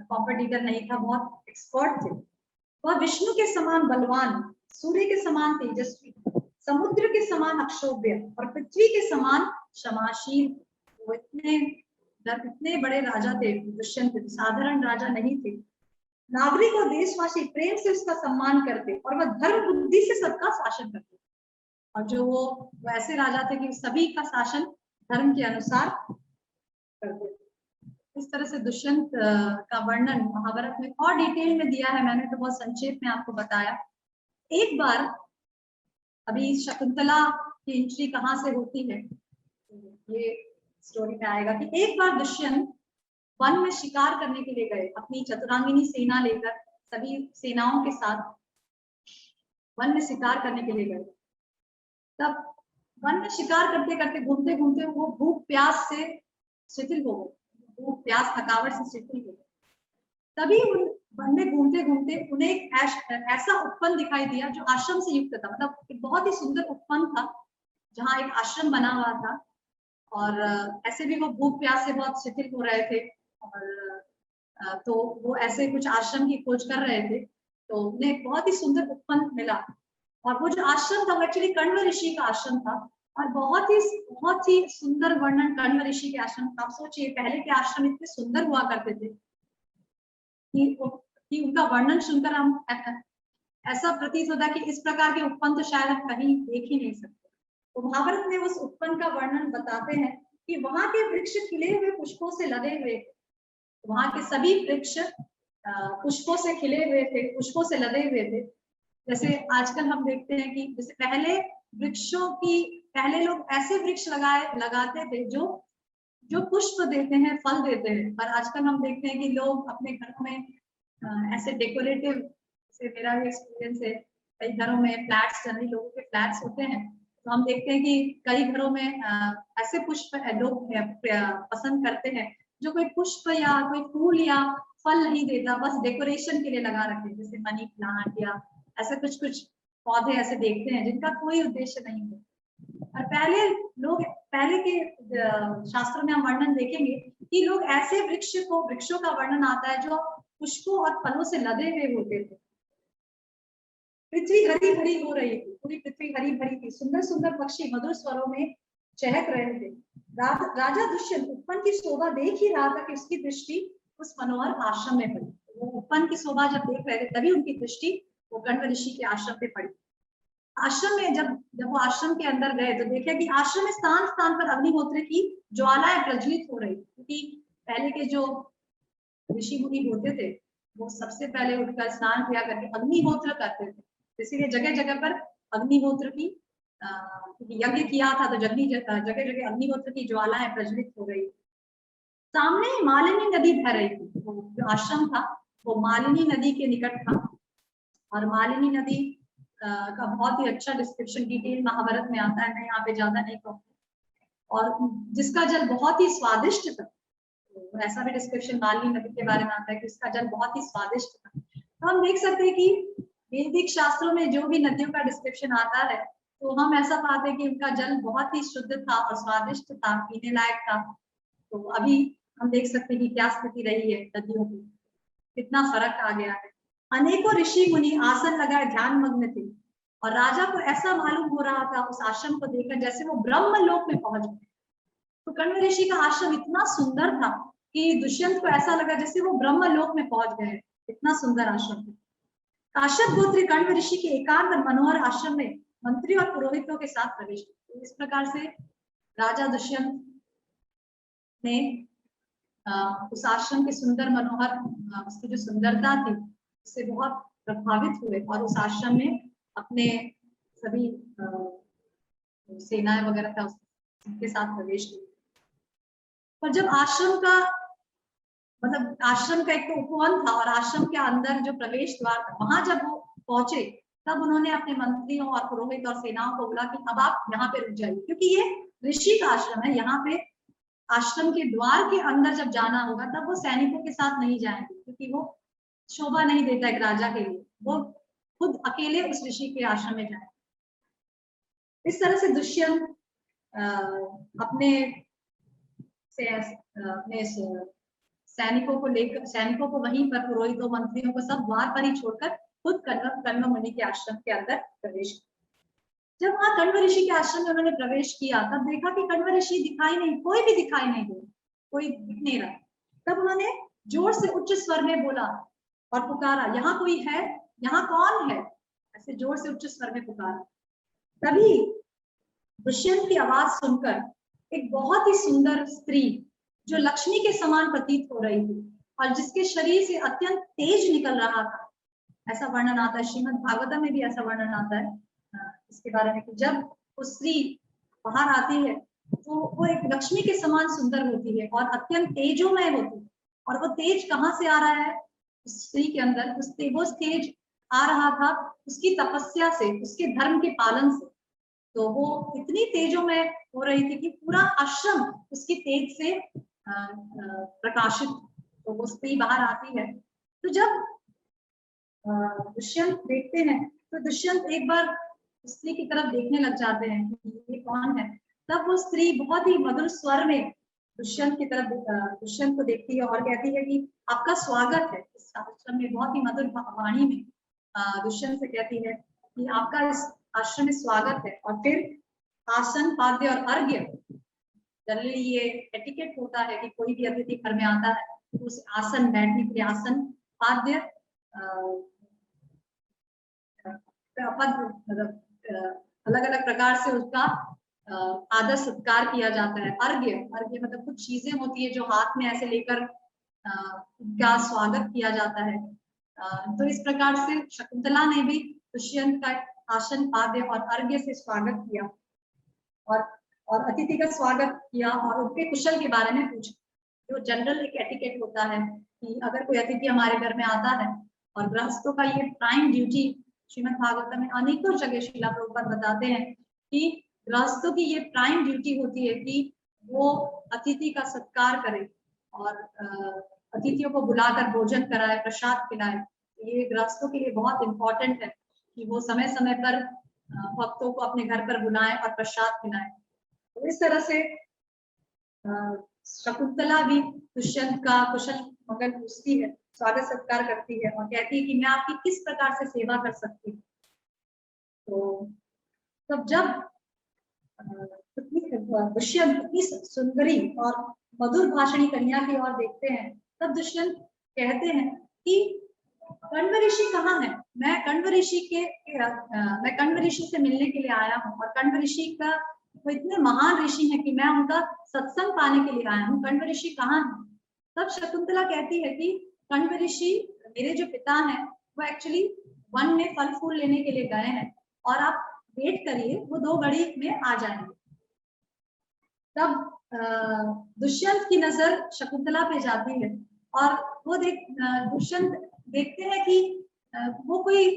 कॉम्पिटिटर नहीं था, बहुत एक्सपर्ट थे। वह विष्णु के समान बलवान, सूर्य के समान तेजस्वी, समुद्र के समान अक्षोभ्य और पृथ्वी के समान क्षमाशील। वो इतने बड़े राजा थे दुष्यंत, साधारण राजा नहीं थे। नागरिक और देशवासी प्रेम से उसका सम्मान करते और वह धर्म बुद्धि से सबका शासन करते। और जो वो ऐसे राजा थे कि सभी का शासन धर्म के अनुसार करते थे। इस तरह से दुष्यंत का वर्णन महाभारत में और डिटेल में दिया है, मैंने तो बहुत संक्षेप में आपको बताया। एक बार अभी शकुंतला की एंट्री कहाँ से होती है, ये स्टोरी में आएगा कि एक बार दुष्यंत वन में शिकार करने के लिए गए, अपनी चतुरांगिनी सेना लेकर सभी सेनाओं के साथ वन में शिकार करने के लिए गए। तब वन में शिकार करते करते घूमते घूमते वो भूख प्यास से शिथिल हो गए, भूख प्यास थकावट से शिथिल हो गए। तभी वन में घूमते घूमते उन्हें एक ऐसा उपवन दिखाई दिया जो आश्रम से युक्त था, मतलब एक बहुत ही सुंदर उपवन था जहाँ एक आश्रम बना हुआ था। और ऐसे भी वो भूख प्यास से बहुत शिथिल हो रहे थे, और तो वो ऐसे कुछ आश्रम की खोज कर रहे थे, तो उन्हें बहुत ही सुंदर उपवन मिला। और वो जो आश्रम था वो एक्चुअली कण्व ऋषि का आश्रम था, और बहुत ही सुंदर वर्णन कण्व ऋषि के आश्रम। आप सोचिए पहले के आश्रम इतने सुंदर हुआ करते थे कि उनका वर्णन सुनकर हम ऐसा प्रतीत होता है कि इस प्रकार के उपवन तो शायद हम कहीं देख ही नहीं सकते। तो महाभारत में उस उपवन का वर्णन बताते हैं कि वहां के वृक्ष खिले हुए पुष्पों से लदे हुए, वहां के सभी वृक्ष पुष्पों से खिले हुए थे, पुष्पों से लदे हुए थे। जैसे आजकल हम देखते हैं कि जैसे पहले लोग ऐसे वृक्ष लगाते थे जो पुष्प देते हैं, फल देते हैं। पर आजकल हम देखते हैं कि लोग अपने घरों में ऐसे डेकोरेटिव, जैसे मेरा भी एक्सपीरियंस है, कई घरों में फ्लैट्स, जनरली लोगों के फ्लैट्स होते हैं, तो हम देखते हैं कि कई घरों में ऐसे पुष्प लोग पसंद करते हैं जो कोई पुष्प या कोई फूल या फल नहीं देता, बस डेकोरेशन के लिए लगा रखते हैं, जैसे मनी प्लांट या ऐसे कुछ पौधे ऐसे देखते हैं जिनका कोई उद्देश्य नहीं है। और पहले के शास्त्रों में हम वर्णन देखेंगे कि लोग ऐसे वृक्षों का वर्णन आता है जो पुष्पों और फलों से लदे हुए होते थे। पृथ्वी हरी भरी हो रही थी, पूरी पृथ्वी हरी भरी थी, सुंदर सुंदर पक्षी मधुर स्वरों में चहक रहे थे। राजा दुष्यंत उपवन की शोभा देख ही रहा था कि उसकी दृष्टि उस मनोहर आश्रम में पड़ी। वो उपवन की शोभा जब देख रहे थे तभी उनकी दृष्टि वो कण्व ऋषि के आश्रम पे पड़ी। आश्रम में जब वो आश्रम के अंदर गए तो देखा कि आश्रम में स्थान स्थान पर अग्निहोत्र की ज्वालाएं प्रज्वलित हो रही, क्योंकि पहले के जो ऋषि मुनि होते थे वो सबसे पहले उठकर स्नान किया करके अग्निहोत्र करते थे, इसीलिए जगह जगह पर अग्निहोत्र की यज्ञ किया था, तो जगह जगह अग्निहोत्र की ज्वालाएं प्रज्वलित हो गई। सामने मालिनी नदी बह रही थी, जो आश्रम था वो मालिनी नदी के निकट था, और मालिनी नदी का बहुत ही अच्छा डिस्क्रिप्शन डिटेल महाभारत में आता है, मैं यहाँ पे ज्यादा नहीं कहूँगी। और जिसका जल बहुत ही स्वादिष्ट था, तो ऐसा भी डिस्क्रिप्शन बाली नदी के बारे में आता है कि इसका जल बहुत ही स्वादिष्ट था। तो हम देख सकते हैं कि वैदिक शास्त्रों में जो भी नदियों का डिस्क्रिप्शन आता है, तो हम ऐसा पाते हैं कि उनका जल बहुत ही शुद्ध था और स्वादिष्ट था, पीने लायक था। तो अभी हम देख सकते हैं कि क्या स्थिति रही है नदियों की, कितना फर्क आ गया है। अनेकों ऋषि मुनि आसन लगाए ध्यान मग्न थे और राजा को ऐसा मालूम हो रहा था उस आश्रम को देखकर जैसे वो ब्रह्म लोक में पहुंच गए। तो कण्व ऋषि का आश्रम इतना सुंदर था कि दुष्यंत को ऐसा लगा जैसे वो ब्रह्म लोक में पहुंच गए। इतना सुंदर आश्रम था। काश्यप गोत्री कण्व ऋषि के एकांत और मनोहर आश्रम में मंत्री और पुरोहितों के साथ प्रवेश किया। तो इस प्रकार से राजा दुष्यंत ने उस आश्रम के सुंदर मनोहर, उसकी जो सुंदरता थी उससे बहुत प्रभावित हुए और उस आश्रम में अपने सभी सेनाएं वगैरह था उनके साथ प्रवेश किया। पर जब आश्रम का मतलब आश्रम का एक तो उपवन था और आश्रम के अंदर जो प्रवेश द्वार था, वहां जब वो पहुंचे तब उन्होंने अपने मंत्रियों और पुरोहित और सेनाओं को बोला कि अब आप यहाँ पे रुक जाइए, क्योंकि ये ऋषि का आश्रम है। यहाँ पे आश्रम के द्वार के अंदर जब जाना होगा तब वो सैनिकों के साथ नहीं जाएंगे, क्योंकि वो शोभा नहीं देता एक राजा के लिए। वो खुद अकेले उस ऋषि के आश्रम में जाए। इस तरह से दुष्यंत अपने सैनिकों को लेकर, सैनिकों को वहीं पर, पुरोहितों मंत्रियों को सब द्वार पर ही छोड़कर खुद कण्व मुनि के आश्रम के अंदर प्रवेश किया। जब वहां कण्व ऋषि के आश्रम में उन्होंने प्रवेश किया तब देखा कि कण्व ऋषि दिखाई नहीं, कोई भी दिखाई नहीं दे, कोई दिख नहीं रहा। तब उन्होंने जोर से उच्च स्वर में बोला और पुकारा, यहाँ कोई है, यहाँ कौन है? ऐसे जोर से उच्च स्वर में पुकारा। तभी दुष्यंत की आवाज सुनकर एक बहुत ही सुंदर स्त्री जो लक्ष्मी के समान प्रतीत हो रही थी और जिसके शरीर से अत्यंत तेज निकल रहा था, ऐसा वर्णन आता है श्रीमद् भागवतम में भी, ऐसा वर्णन आता है इसके बारे में कि जब वो स्त्री बाहर आती है तो वो एक लक्ष्मी के समान सुंदर होती है और अत्यंत तेजोमय होती है। और वो तेज कहाँ से आ रहा है उस स्त्री के अंदर? वो तेज आ रहा था उसकी तपस्या से, उसके धर्म के पालन से। तो वो इतनी तेजोमय हो रही थी कि पूरा आश्रम उसकी तेज से प्रकाशित। तो वो स्त्री बाहर आती है। तो जब दुष्यंत देखते हैं तो दुष्यंत एक बार स्त्री की तरफ देखने लग जाते हैं कि ये कौन है। तब वो स्त्री बहुत ही मधुर स्वर में दुष्यंत की तरफ, दुष्यंत को देखती है और कहती है कि आपका स्वागत है इस आश्रम में। बहुत ही मधुर वाणी में दुष्यंत से कहती है कि आपका इस आश्रम में स्वागत है। और फिर आसन, पाद्य और अर्घ्य, जनरली ये एटिकेट होता है कि कोई भी अतिथि घर में आता है तो उस आसन, बैठने के लिए आसन, पाद्य, मतलब अलग अलग प्रकार से उसका आदर सत्कार किया जाता है। अर्घ्य मतलब कुछ चीजें होती है जो हाथ में ऐसे लेकर उनका स्वागत किया जाता है। तो इस प्रकार से शकुंतला ने भी दुष्यंत का आसन, पाद्य और अर्घ्य से स्वागत किया और अतिथि का स्वागत किया और उनके कुशल के बारे में पूछा। जो जनरल एक एटिकेट होता है कि अगर कोई अतिथि हमारे घर में आता है, और गृहस्थों का ये प्राइम ड्यूटी श्रीमद् भागवत में अनेकों जगह श्रीला प्रभुपाद बताते हैं कि गृहस्थों की ये प्राइम ड्यूटी होती है कि वो अतिथि का सत्कार करे और अतिथियों को बुलाकर भोजन कराए, प्रसाद खिलाए। ये गृहस्थों के लिए बहुत इंपॉर्टेंट है कि वो समय समय पर भक्तों को अपने घर पर बुलाएं और प्रसाद खिलाएं। तो इस तरह से शकुंतला भी दुष्यंत का कुशल मंगल पूछती है, स्वागत सत्कार करती है और कहती है कि मैं आपकी किस प्रकार से सेवा कर सकती हूँ। तो तब जब दुष्यंत इतनी सुंदरी और मधुर भाषणी कन्या की ओर देखते हैं तब दुष्यंत कहते हैं कि कण्व ऋषि कहाँ है? मैं कण्व ऋषि से मिलने के लिए आया हूँ और कण्व ऋषि का वो इतने महान ऋषि हैं कि मैं उनका सत्संग पाने के लिए आया हूँ। कण्व ऋषि कहाँ है? तब शकुंतला कहती है कि कण्व ऋषि, मेरे जो पिता हैं वो एक्चुअली वन में फल फूल लेने के लिए गए हैं और आप वेट करिए, वो 2 घड़ी में आ जाएंगे। तब दुष्यंत की नजर शकुंतला पे जाती है और वो दुष्यंत देखते हैं कि वो कोई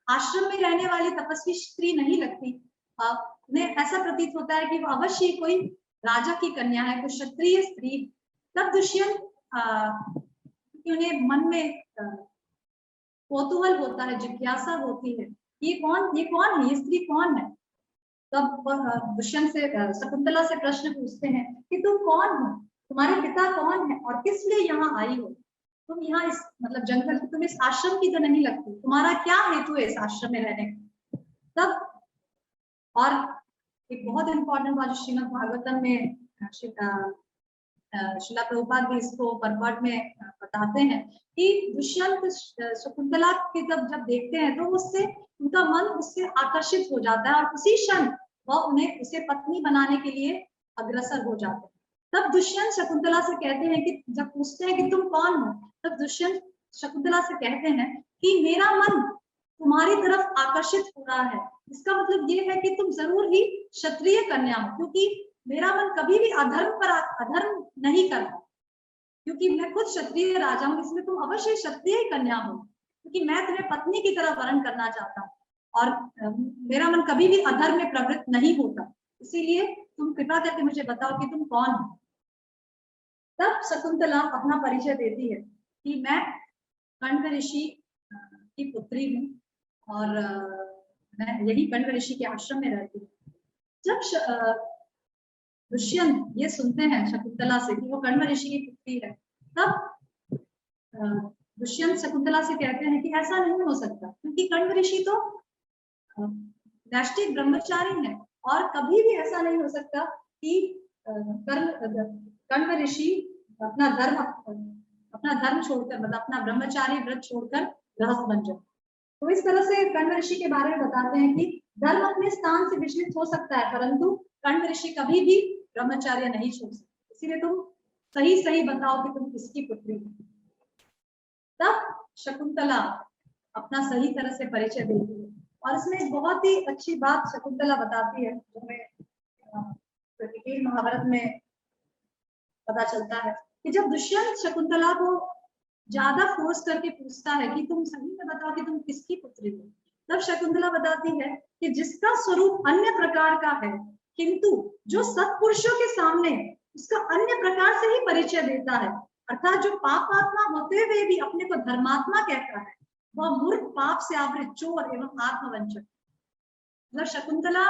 आश्रम में रहने वाली तपस्वी स्त्री नहीं लगती। उन्हें ऐसा प्रतीत होता है कि वो अवश्य कोई राजा की कन्या है, कोई क्षत्रिय स्त्री। तब दुष्यंत उन्हें मन में कौतूहल होता है, जिज्ञासा होती है, ये कौन है, ये स्त्री कौन है। तब दुष्यंत से शकुंतला से प्रश्न पूछते हैं कि तुम कौन हो, तुम्हारे पिता कौन है और किस लिए यहाँ आई हो, तुम यहाँ इस मतलब जंगल, तुम इस आश्रम की तो नहीं लगती, तुम्हारा क्या हेतु है इस आश्रम में रहने का। तब और एक बहुत इंपॉर्टेंट बात श्रीमद् भागवतम में शिला प्रभुपाद भी इसको परपट में बताते हैं कि दुष्यंत शकुंतला के जब देखते हैं तो उससे उनका मन उससे आकर्षित हो जाता है और उसी क्षण वह उन्हें उसे पत्नी बनाने के लिए अग्रसर हो जाते हैं। तब दुष्यंत शकुंतला से कहते हैं कि जब पूछते हैं कि तुम कौन हो, तब दुष्यंत शकुंतला से कहते हैं कि मेरा मन तुम्हारी तरफ आकर्षित हो रहा है, इसका मतलब ये है कि तुम जरूर ही क्षत्रिय कन्या हो, क्योंकि मेरा मन कभी भी अधर्म नहीं करता, क्योंकि मैं खुद क्षत्रिय राजा हूँ, इसलिए तुम अवश्य क्षत्रिय कन्या हो, क्योंकि मैं तुम्हें पत्नी की तरह वर्ण करना चाहता हूँ और मेरा मन कभी भी अधर्म में प्रवृत्त नहीं होता, इसीलिए तुम कृपा करके मुझे बताओ कि तुम कौन हो। तब शकुंतला अपना परिचय देती है कि मैं कण्व ऋषि की पुत्री हूँ और मैं यही कण्व ऋषि के आश्रम में रहती हूँ। जब दुष्यंत ये सुनते हैं शकुंतला से कि वो कण्व ऋषि की पुत्री है, तब दुष्यंत शकुंतला से कहते हैं कि ऐसा नहीं हो सकता, क्योंकि कण्व ऋषि तो नैष्ठिक ब्रह्मचारी है और कभी भी ऐसा नहीं हो सकता कि कण्व ऋषि अपना धर्म छोड़कर, मतलब अपना ब्रह्मचारी व्रत छोड़कर गृहस्थ बन जाए। तो इस तरह से कण्व ऋषि के बारे में बताते हैं कि धर्म अपने स्थान से विचलित हो सकता है, परंतु कण्व ऋषि कभी भी ब्रह्मचार्य नहीं छोड़ सकते, इसीलिए तुम सही बताओ कि तुम किसकी पुत्री हो। तब शकुंतला अपना सही तरह से परिचय देती है और इसमें एक बहुत ही अच्छी बात शकुंतला बताती है, जो हमें महाभारत में पता चलता है कि जब दुष्यंत शकुंतला को ज्यादा फोर्स करके पूछता है कि तुम सही में बताओ कि तुम किसकी पुत्री हो, तब शकुंतला बताती है कि जिसका स्वरूप अन्य प्रकार का है, किंतु जो सत्पुरुषों के सामने उसका अन्य प्रकार से ही परिचय देता है, अर्थात जो पापात्मा होते हुए भी अपने को धर्मात्मा कहता है, वह मूर्ख, पाप से आवृत, चोर एवं आत्मवंचक। मतलब शकुंतला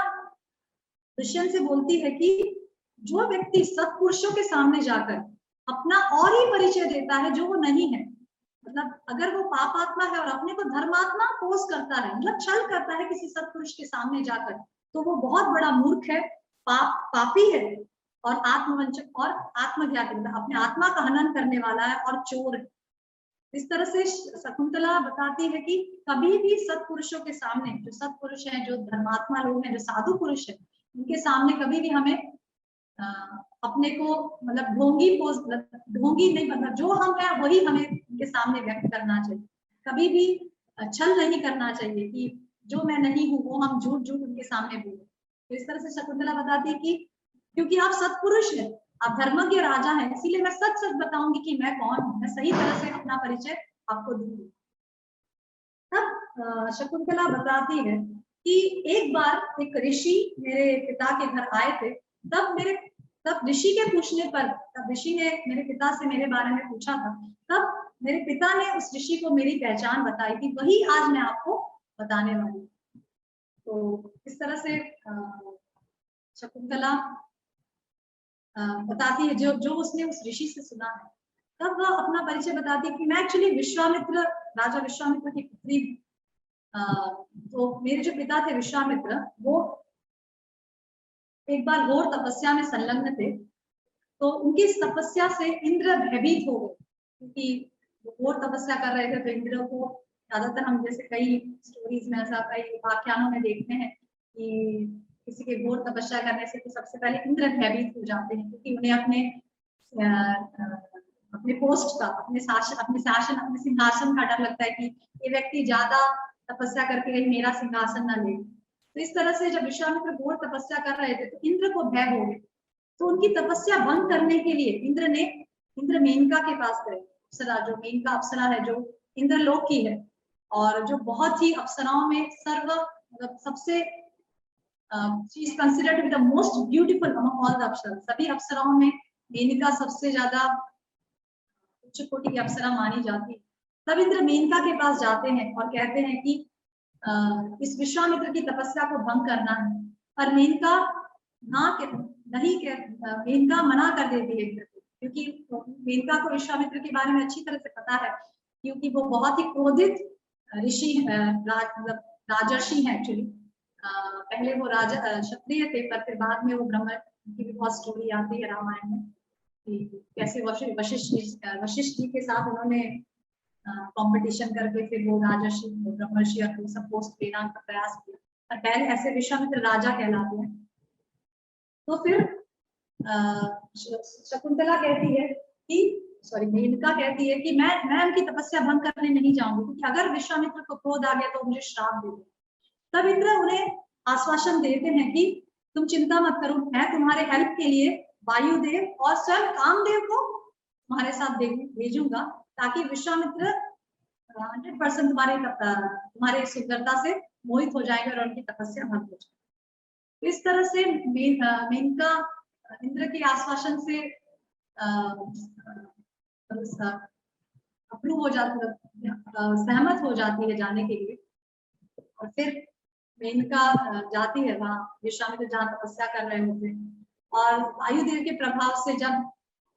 दुष्यंत से बोलती है कि जो व्यक्ति सत्पुरुषों के सामने जाकर अपना और ही परिचय देता है जो वो नहीं है, मतलब अगर वो पापात्मा है और अपने को धर्मात्मा पोष करता है, मतलब छल करता है किसी सत्पुरुष के सामने जाकर, तो वो बहुत बड़ा मूर्ख है, पापी है और आत्मवंचक और आत्मघाती, मतलब अपने आत्मा का हनन करने वाला है और चोर है। इस तरह से शकुंतला बताती है कि कभी भी सत्पुरुषों के सामने, जो सत्पुरुष हैं, जो धर्मात्मा लोग हैं, जो साधु पुरुष है, उनके सामने कभी भी हमें अपने को मतलब ढोंगी नहीं, मतलब जो हम है वही हमें उनके सामने व्यक्त करना चाहिए, कभी भी छल नहीं करना चाहिए कि जो मैं नहीं हूँ वो हम झूठ उनके सामने बोले। तो इस तरह से शकुंतला बताती है कि क्योंकि आप सत्पुरुष हैं, आप धर्मज्ञ राजा हैं, इसीलिए मैं सच बताऊंगी कि मैं कौन हूँ, मैं सही तरह से अपना परिचय आपको दूंगी। तब शकुंतला बताती है कि एक बार एक ऋषि मेरे पिता के घर आए थे, तब ऋषि के पूछने पर, तब ऋषि ने मेरे पिता से मेरे बारे में पूछा था, तब मेरे पिता ने उस ऋषि को मेरी पहचान बताई थी, वही आज मैं आपको बताने वाली हूँ। तो इस तरह से शकुंतला बताती है जो उसने उस ऋषि से सुना है। तब वह अपना परिचय बताती है कि मैं एक्चुअली राजा विश्वामित्र की पुत्री हूँ। तो मेरे जो पिता थे विश्वामित्र, वो एक बार घोर तपस्या में संलग्न थे, तो उनकी इस तपस्या से इंद्र भयभीत हो गए, क्योंकि वो घोर तपस्या कर रहे थे। तो इंद्र को ज्यादातर हम जैसे कई स्टोरीज में, ऐसा कई व्याख्यानों में देखते हैं कि किसी के घोर तपस्या करने से तो सबसे पहले इंद्र भयभीत हो जाते हैं, क्योंकि उन्हें अपने पोस्ट का, अपने सिंहासन का डर लगता है कि ये व्यक्ति ज्यादा तपस्या करके कहीं मेरा सिंहासन ना ले। तो इस तरह से जब विश्वामित्र घोर तपस्या कर रहे थे तो इंद्र को भय हो गए, तो उनकी तपस्या भंग करने के लिए इंद्र मेनका के पास गए। अप्सरा, जो मेनका अप्सरा है, जो इंद्रलोक की है, और जो बहुत ही अप्सराओं में मतलब सबसे she is considered to be the most beautiful among all the apsara. सभी अप्सराओं में मेनका सबसे ज्यादा उच्च कोटि की अप्सरा मानी जाती है। तब इंद्र मेनका के पास जाते हैं और कहते हैं कि इस विश्वामित्र की तपस्या को भंग करना है, पर मेनका मेनका मना कर देती है इंद्र को, क्योंकि मेनका को विश्वामित्र के बारे में अच्छी तरह से पता है, क्योंकि वो बहुत ही क्रोधित ऋषि राजर्षि है एक्चुअली। पहले वो राजा क्षत्रिय थे, पर फिर बाद में वो ब्राह्मण की भी बहुत स्टोरी आती है रामायण में कि कैसे वशिष्ठ जी के साथ उन्होंने कंपटीशन करके फिर वो राजर्षि ब्रह्मर्षि और सब पोस्ट लेना का प्रयास किया, और पहले ऐसे विश्वामित्र राजा कहलाते हैं। तो फिर शकुंतला कहती है कि मेनका कहती है कि मैं उनकी तपस्या भंग करने नहीं जाऊंगी, क्योंकि अगर विश्वामित्र को क्रोध आ गया तो मुझे श्राप दे दे। तब इंद्र उन्हें आश्वासन देते हैं कि तुम चिंता मत करो, मैं तुम्हारे हेल्प के लिए वायुदेव और स्वयं कामदेव को तुम्हारे साथ भेजूंगा, ताकि विश्वामित्र 100% तुम्हारे सुंदरता से मोहित हो जाएंगे और उनकी तपस्या भंग हो जाएगी। इस तरह से मेनका इंद्र के आश्वासन से अप्रूव हो जाती है, सहमत हो जाती है जाने के लिए। और फिर मेनका जाती है वहां विश्वामित्र जहाँ तपस्या कर रहे होते हैं, और वायुदेव के प्रभाव से जब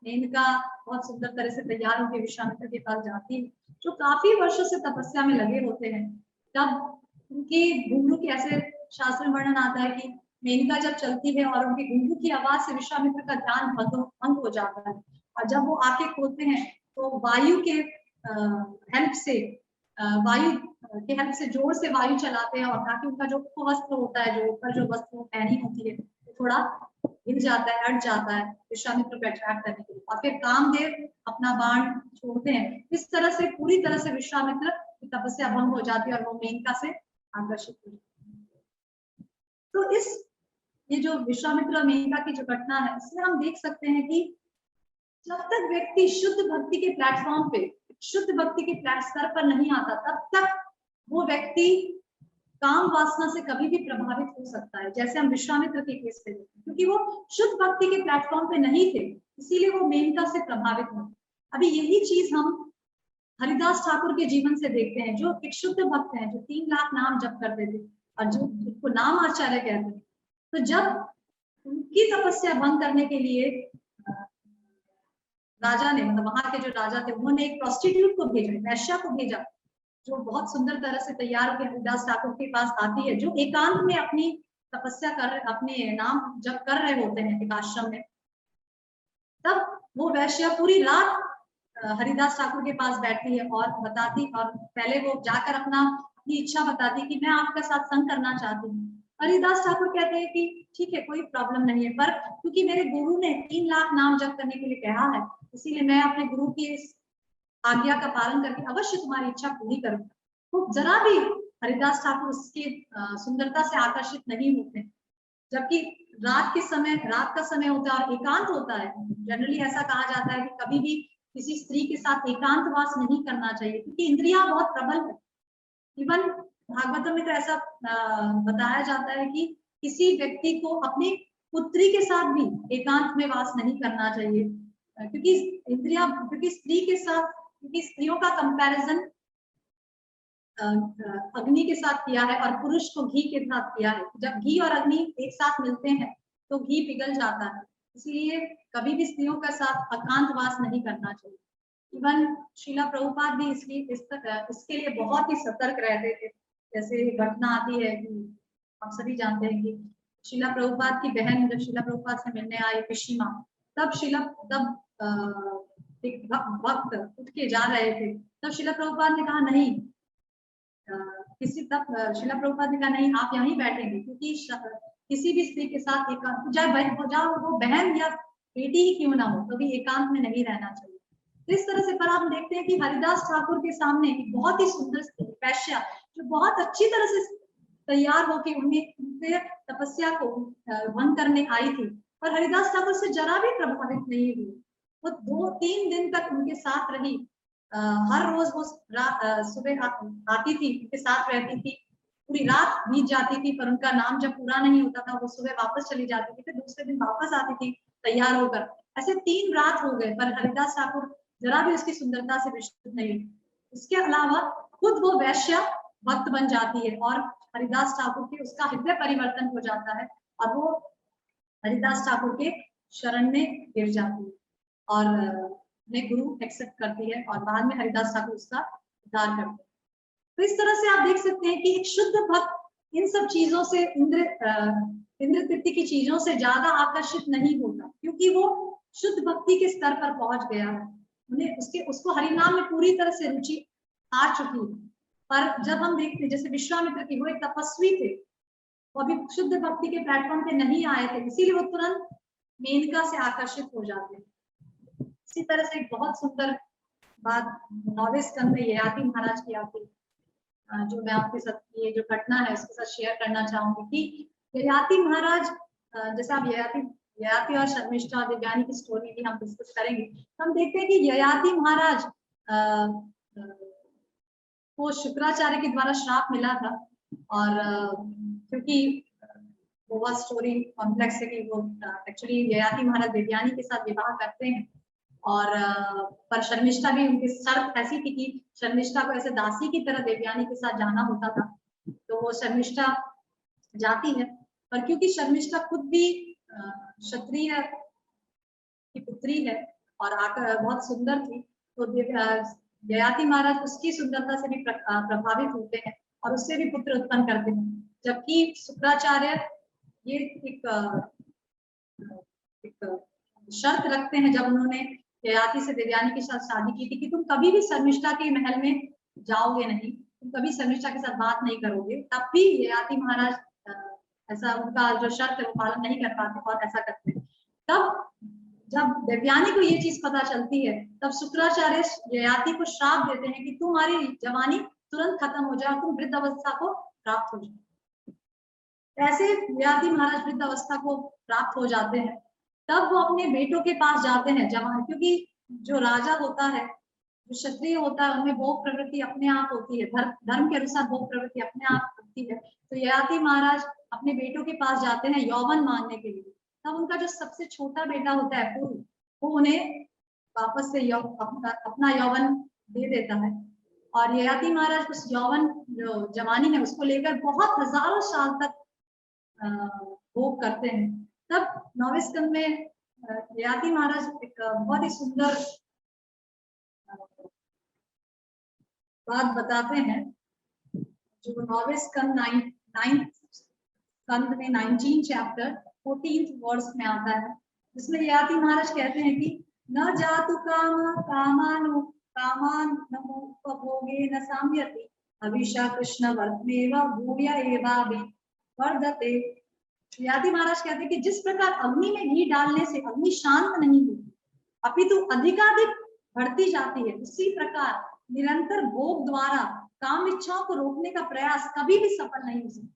मेनका बहुत सुंदर तरह से तैयार होकर विश्वामित्र के पास जाती है, जो काफी वर्षों से तपस्या में लगे होते हैं, तब उनकी घुंघरू की, ऐसे शास्त्र में वर्णन आता है कि मेनका जब चलती है और उनकी घुंघरू की आवाज से विश्वामित्र का ध्यान भंग हो जाता है, और जब वो आंखें खोलते हैं तो वायु के हेल्प से जोर से वायु चलाते हैं, और ताकि उनका जो वस्त्र होता है, जो ऊपर जो वस्त्र पहनी होती है, तो थोड़ा हिल जाता है, हट जाता है विश्वामित्र को अट्रैक्ट करने के लिए, और फिर कामदेव अपना बाण छोड़ते हैं। इस तरह से पूरी तरह से विश्वामित्र की तपस्या भंग हो जाती है और वो मेनका से आकर्षित हो जाती है। तो ये जो विश्वामित्र और मेनका की जो घटना है, इसमें हम देख सकते हैं कि जब तक व्यक्ति शुद्ध भक्ति के प्लेटफॉर्म पे, शुद्ध भक्ति के स्तर पर नहीं आता, तब तक वो व्यक्ति काम वासना से कभी भी प्रभावित हो सकता है। जैसे हम विश्वामित्र के केस पे देखते हैं, क्योंकि वो शुद्ध भक्ति के प्लेटफॉर्म पे नहीं थे, इसीलिए वो मेनका से प्रभावित हुए। अभी यही चीज हम हरिदास ठाकुर के जीवन से देखते हैं, जो एक शुद्ध भक्त हैं, जो 3 लाख नाम जप करते थे और जो उसको नाम आचार्य कहते हैं। तो जब उनकी तपस्या भंग करने के लिए राजा ने, मतलब वहां के जो राजा थे, उन्होंने एक प्रोस्टिट्यूट को भेजा, वैश्या को भेजा, जो बहुत सुंदर तरह से तैयार होकर हरिदास ठाकुर के पास आती है, जो एकांत में अपनी तपस्या अपने नाम जप कर रहे होते हैं एक आश्रम में। तब वो वैश्या पूरी रात हरिदास ठाकुर के पास बैठती है और बताती, और पहले वो जाकर अपनी इच्छा बताती कि मैं आपके साथ संग करना चाहती हूँ। हरिदास ठाकुर कहते हैं कि ठीक है, कोई प्रॉब्लम नहीं है, पर क्योंकि मेरे गुरु ने 3 लाख नाम जप करने के लिए कहा है, इसीलिए मैं अपने गुरु की इस आज्ञा का पालन करके अवश्य तुम्हारी इच्छा पूरी करूंगा। तो जरा भी हरिदास ठाकुर उसकी सुंदरता से आकर्षित नहीं होते, जबकि रात का समय होता है और एकांत होता है। जनरली ऐसा कहा जाता है कि कभी भी किसी स्त्री के साथ एकांतवास नहीं करना चाहिए, क्योंकि इंद्रियां बहुत प्रबल है। इवन भागवतम में तो ऐसा बताया जाता है कि किसी व्यक्ति को अपनी पुत्री के साथ भी एकांत में वास नहीं करना चाहिए, क्योंकि स्त्रियों का कंपैरिजन अग्नि के साथ किया है और पुरुष को घी के साथ किया है। जब घी और अग्नि एक साथ मिलते हैं तो घी पिघल जाता है, इसलिए कभी भी स्त्रियों का साथ एकांतवास नहीं करना चाहिए। इवन शीला प्रभुपाद भी इसके लिए बहुत ही सतर्क रहते थे। जैसे घटना आती है कि हम सभी जानते हैं कि शीला प्रभुपाद की बहन जब शीला प्रभुपाद से मिलने आई पिशीमा, तब एक भक्त उठ के जा रहे थे, तब शीला प्रभुपाद ने कहा नहीं, शीला प्रभुपाद ने कहा नहीं, आप यहीं बैठेंगे, क्योंकि किसी भी स्त्री के साथ एकांत, चाहे वो बहन या बेटी ही क्यों ना हो, कभी एकांत में नहीं रहना चाहिए। तो इस तरह से पर हम देखते हैं कि हरिदास ठाकुर के सामने एक बहुत ही सुंदर स्त्री वैश्या, जो बहुत अच्छी तरह से तैयार होकर उनसे तपस्या को भंग करने आई थी, और हरिदास ठाकुर से जरा भी प्रभावित नहीं हुई। वो 2-3 दिन तक उनके साथ रही, हर रोज वो सुबह आती थी, उनके साथ रहती थी, पूरी रात बीत जाती थी, पर उनका नाम जब पूरा नहीं होता था वो सुबह वापस चली जाती थी, फिर दूसरे दिन वापस आती थी तैयार होकर। ऐसे 3 रात हो गए, पर हरिदास ठाकुर जरा भी उसकी सुंदरता से विचलित नहीं हुई। इसके अलावा खुद वो वैश्य भक्त बन जाती है और हरिदास ठाकुर की उसका हृदय परिवर्तन हो जाता है और वो हरिदास ठाकुर के शरण में गिर जाती है और उन्हें गुरु एक्सेप्ट करती है और बाद में हरिदास ठाकुर उसका उद्धार करते हैं। तो इस तरह से आप देख सकते हैं कि एक शुद्ध भक्त इन सब चीजों से इंद्र तृप्ति की चीजों से ज्यादा आकर्षित नहीं होता, क्योंकि वो शुद्ध भक्ति के स्तर पर पहुंच गया है, उन्हें उसको हरिनाम में पूरी तरह से रुचि आ चुकी है। पर जब हम देखते हैं जैसे विश्वामित्र की, वो एक तपस्वी थे, वो अभी शुद्ध भक्ति के प्लेटफॉर्म पे नहीं आए थे, इसीलिए वो तुरंत मेनका से आकर्षित हो जाते हैं। इसी तरह से एक बहुत सुंदर बात 9वें स्कंद में ययाति महाराज की आती है, जो मैं आपके साथ ये जो घटना है उसके साथ शेयर करना चाहूंगी कि ययाति महाराज, जैसे आप ययाति और शर्मिष्ठा और देवयानी की स्टोरी भी हम डिस्कस करेंगे, तो हम देखते हैं कि ययाति महाराज को शुक्राचार्य के द्वारा श्राप मिला था और क्योंकि वो बहुत स्टोरी कॉम्प्लेक्स है कि वो एक्चुअली ययाति महाराज देवयानी के साथ विवाह करते हैं और पर शर्मिष्ठा भी उनकी शर्त ऐसी थी कि शर्मिष्ठा को ऐसे दासी की तरह देवयानी के साथ जाना होता था, तो वो शर्मिष्ठा जाती है। पर क्योंकि शर्मिष्ठा खुद भी क्षत्रिय की पुत्री है और आकर बहुत सुंदर थी, तो ययाति महाराज उसकी सुंदरता से भी प्रभावित होते हैं और उससे भी पुत्र उत्पन्न करते हैं। जबकि शुक्राचार्य ये एक शर्त रखते हैं जब उन्होंने ययाति से देवयानी के साथ शादी की थी कि तुम कभी भी शर्मिष्ठा के महल में जाओगे नहीं, तुम कभी शर्मिष्ठा के साथ बात नहीं करोगे, तब भी ययाति महाराज ऐसा उनका जो शर्त है वो पालन नहीं कर पाते और ऐसा करते हैं। तब जब देवयानी को ये चीज पता चलती है, तब शुक्राचार्य ययाति को श्राप देते हैं कि तुम्हारी जवानी तुरंत खत्म हो जाए और तुम वृद्ध अवस्था को प्राप्त हो जाए। ऐसे ययाति महाराज वृद्ध अवस्था को प्राप्त हो जाते हैं। तब वो अपने बेटों के पास जाते हैं जवान, क्योंकि जो राजा होता है, जो क्षत्रिय होता है, उनमें भोग प्रवृत्ति अपने आप होती है, धर्म के अनुसार भोग प्रवृत्ति अपने आप होती है। तो ययाति महाराज अपने बेटों के पास जाते हैं यौवन मांगने के लिए। तब उनका जो सबसे छोटा बेटा होता है पूर्व, वो उन्हें वापस से अपना यौवन दे देता है और ययाति महाराज उस यौवन जो जवानी है उसको लेकर बहुत हजारों साल तक भोग करते हैं। तब 9वें स्कंद में ययाति महाराज एक बहुत ही सुंदर बात बताते हैं, जो 9वें स्कंद 9th स्कंद में 19 चैप्टर 14th वर्स में आता है, जिसमें ययाति महाराज कहते हैं कि न जातु कामान नमोपभोगे न साम्यति अभिषा कृष्ण वर्तमेव भूय एवाभि वर्धते। ययाति महाराज कहते हैं कि जिस प्रकार अग्नि में घी डालने से अग्नि शांत नहीं होती अपितु अधिकाधिक बढ़ती जाती है, उसी प्रकार निरंतर भोग द्वारा काम इच्छाओं को रोकने का प्रयास कभी भी सफल नहीं हो सकता।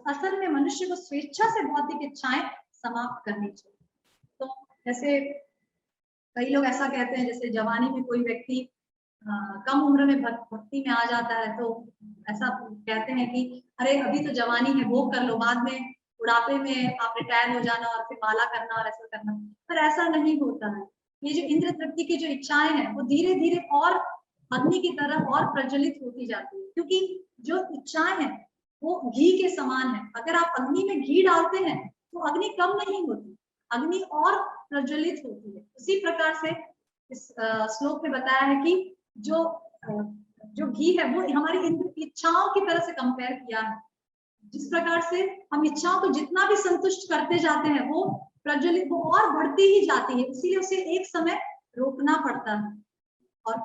असल में मनुष्य को स्वेच्छा से भौतिक इच्छाएं समाप्त करनी चाहिए। तो जैसे कई लोग ऐसा कहते हैं, जैसे जवानी में कोई व्यक्ति कम उम्र में भक्ति में आ जाता है तो ऐसा कहते हैं कि अरे अभी तो जवानी है, भोग कर लो, बाद में बुढ़ापे में आप रिटायर हो जाना और फिर माला करना और ऐसा करना। पर ऐसा नहीं होता है। ये जो इंद्र तृप्ति की जो इच्छाएं हैं वो धीरे धीरे और अग्नि की तरह और प्रज्वलित होती जाती है, क्योंकि जो इच्छाएं हैं वो घी के समान है। अगर आप अग्नि में घी डालते हैं तो अग्नि कम नहीं होती, अग्नि और प्रज्वलित होती है। उसी प्रकार से इस श्लोक में बताया है कि जो घी है वो हमारी इच्छाओं की तरह से कंपेयर किया है। जिस प्रकार से हम इच्छाओं को जितना भी संतुष्ट करते जाते हैं वो प्रज्वलित वो और बढ़ती ही जाती है, इसीलिए उसे एक समय रोकना पड़ता है और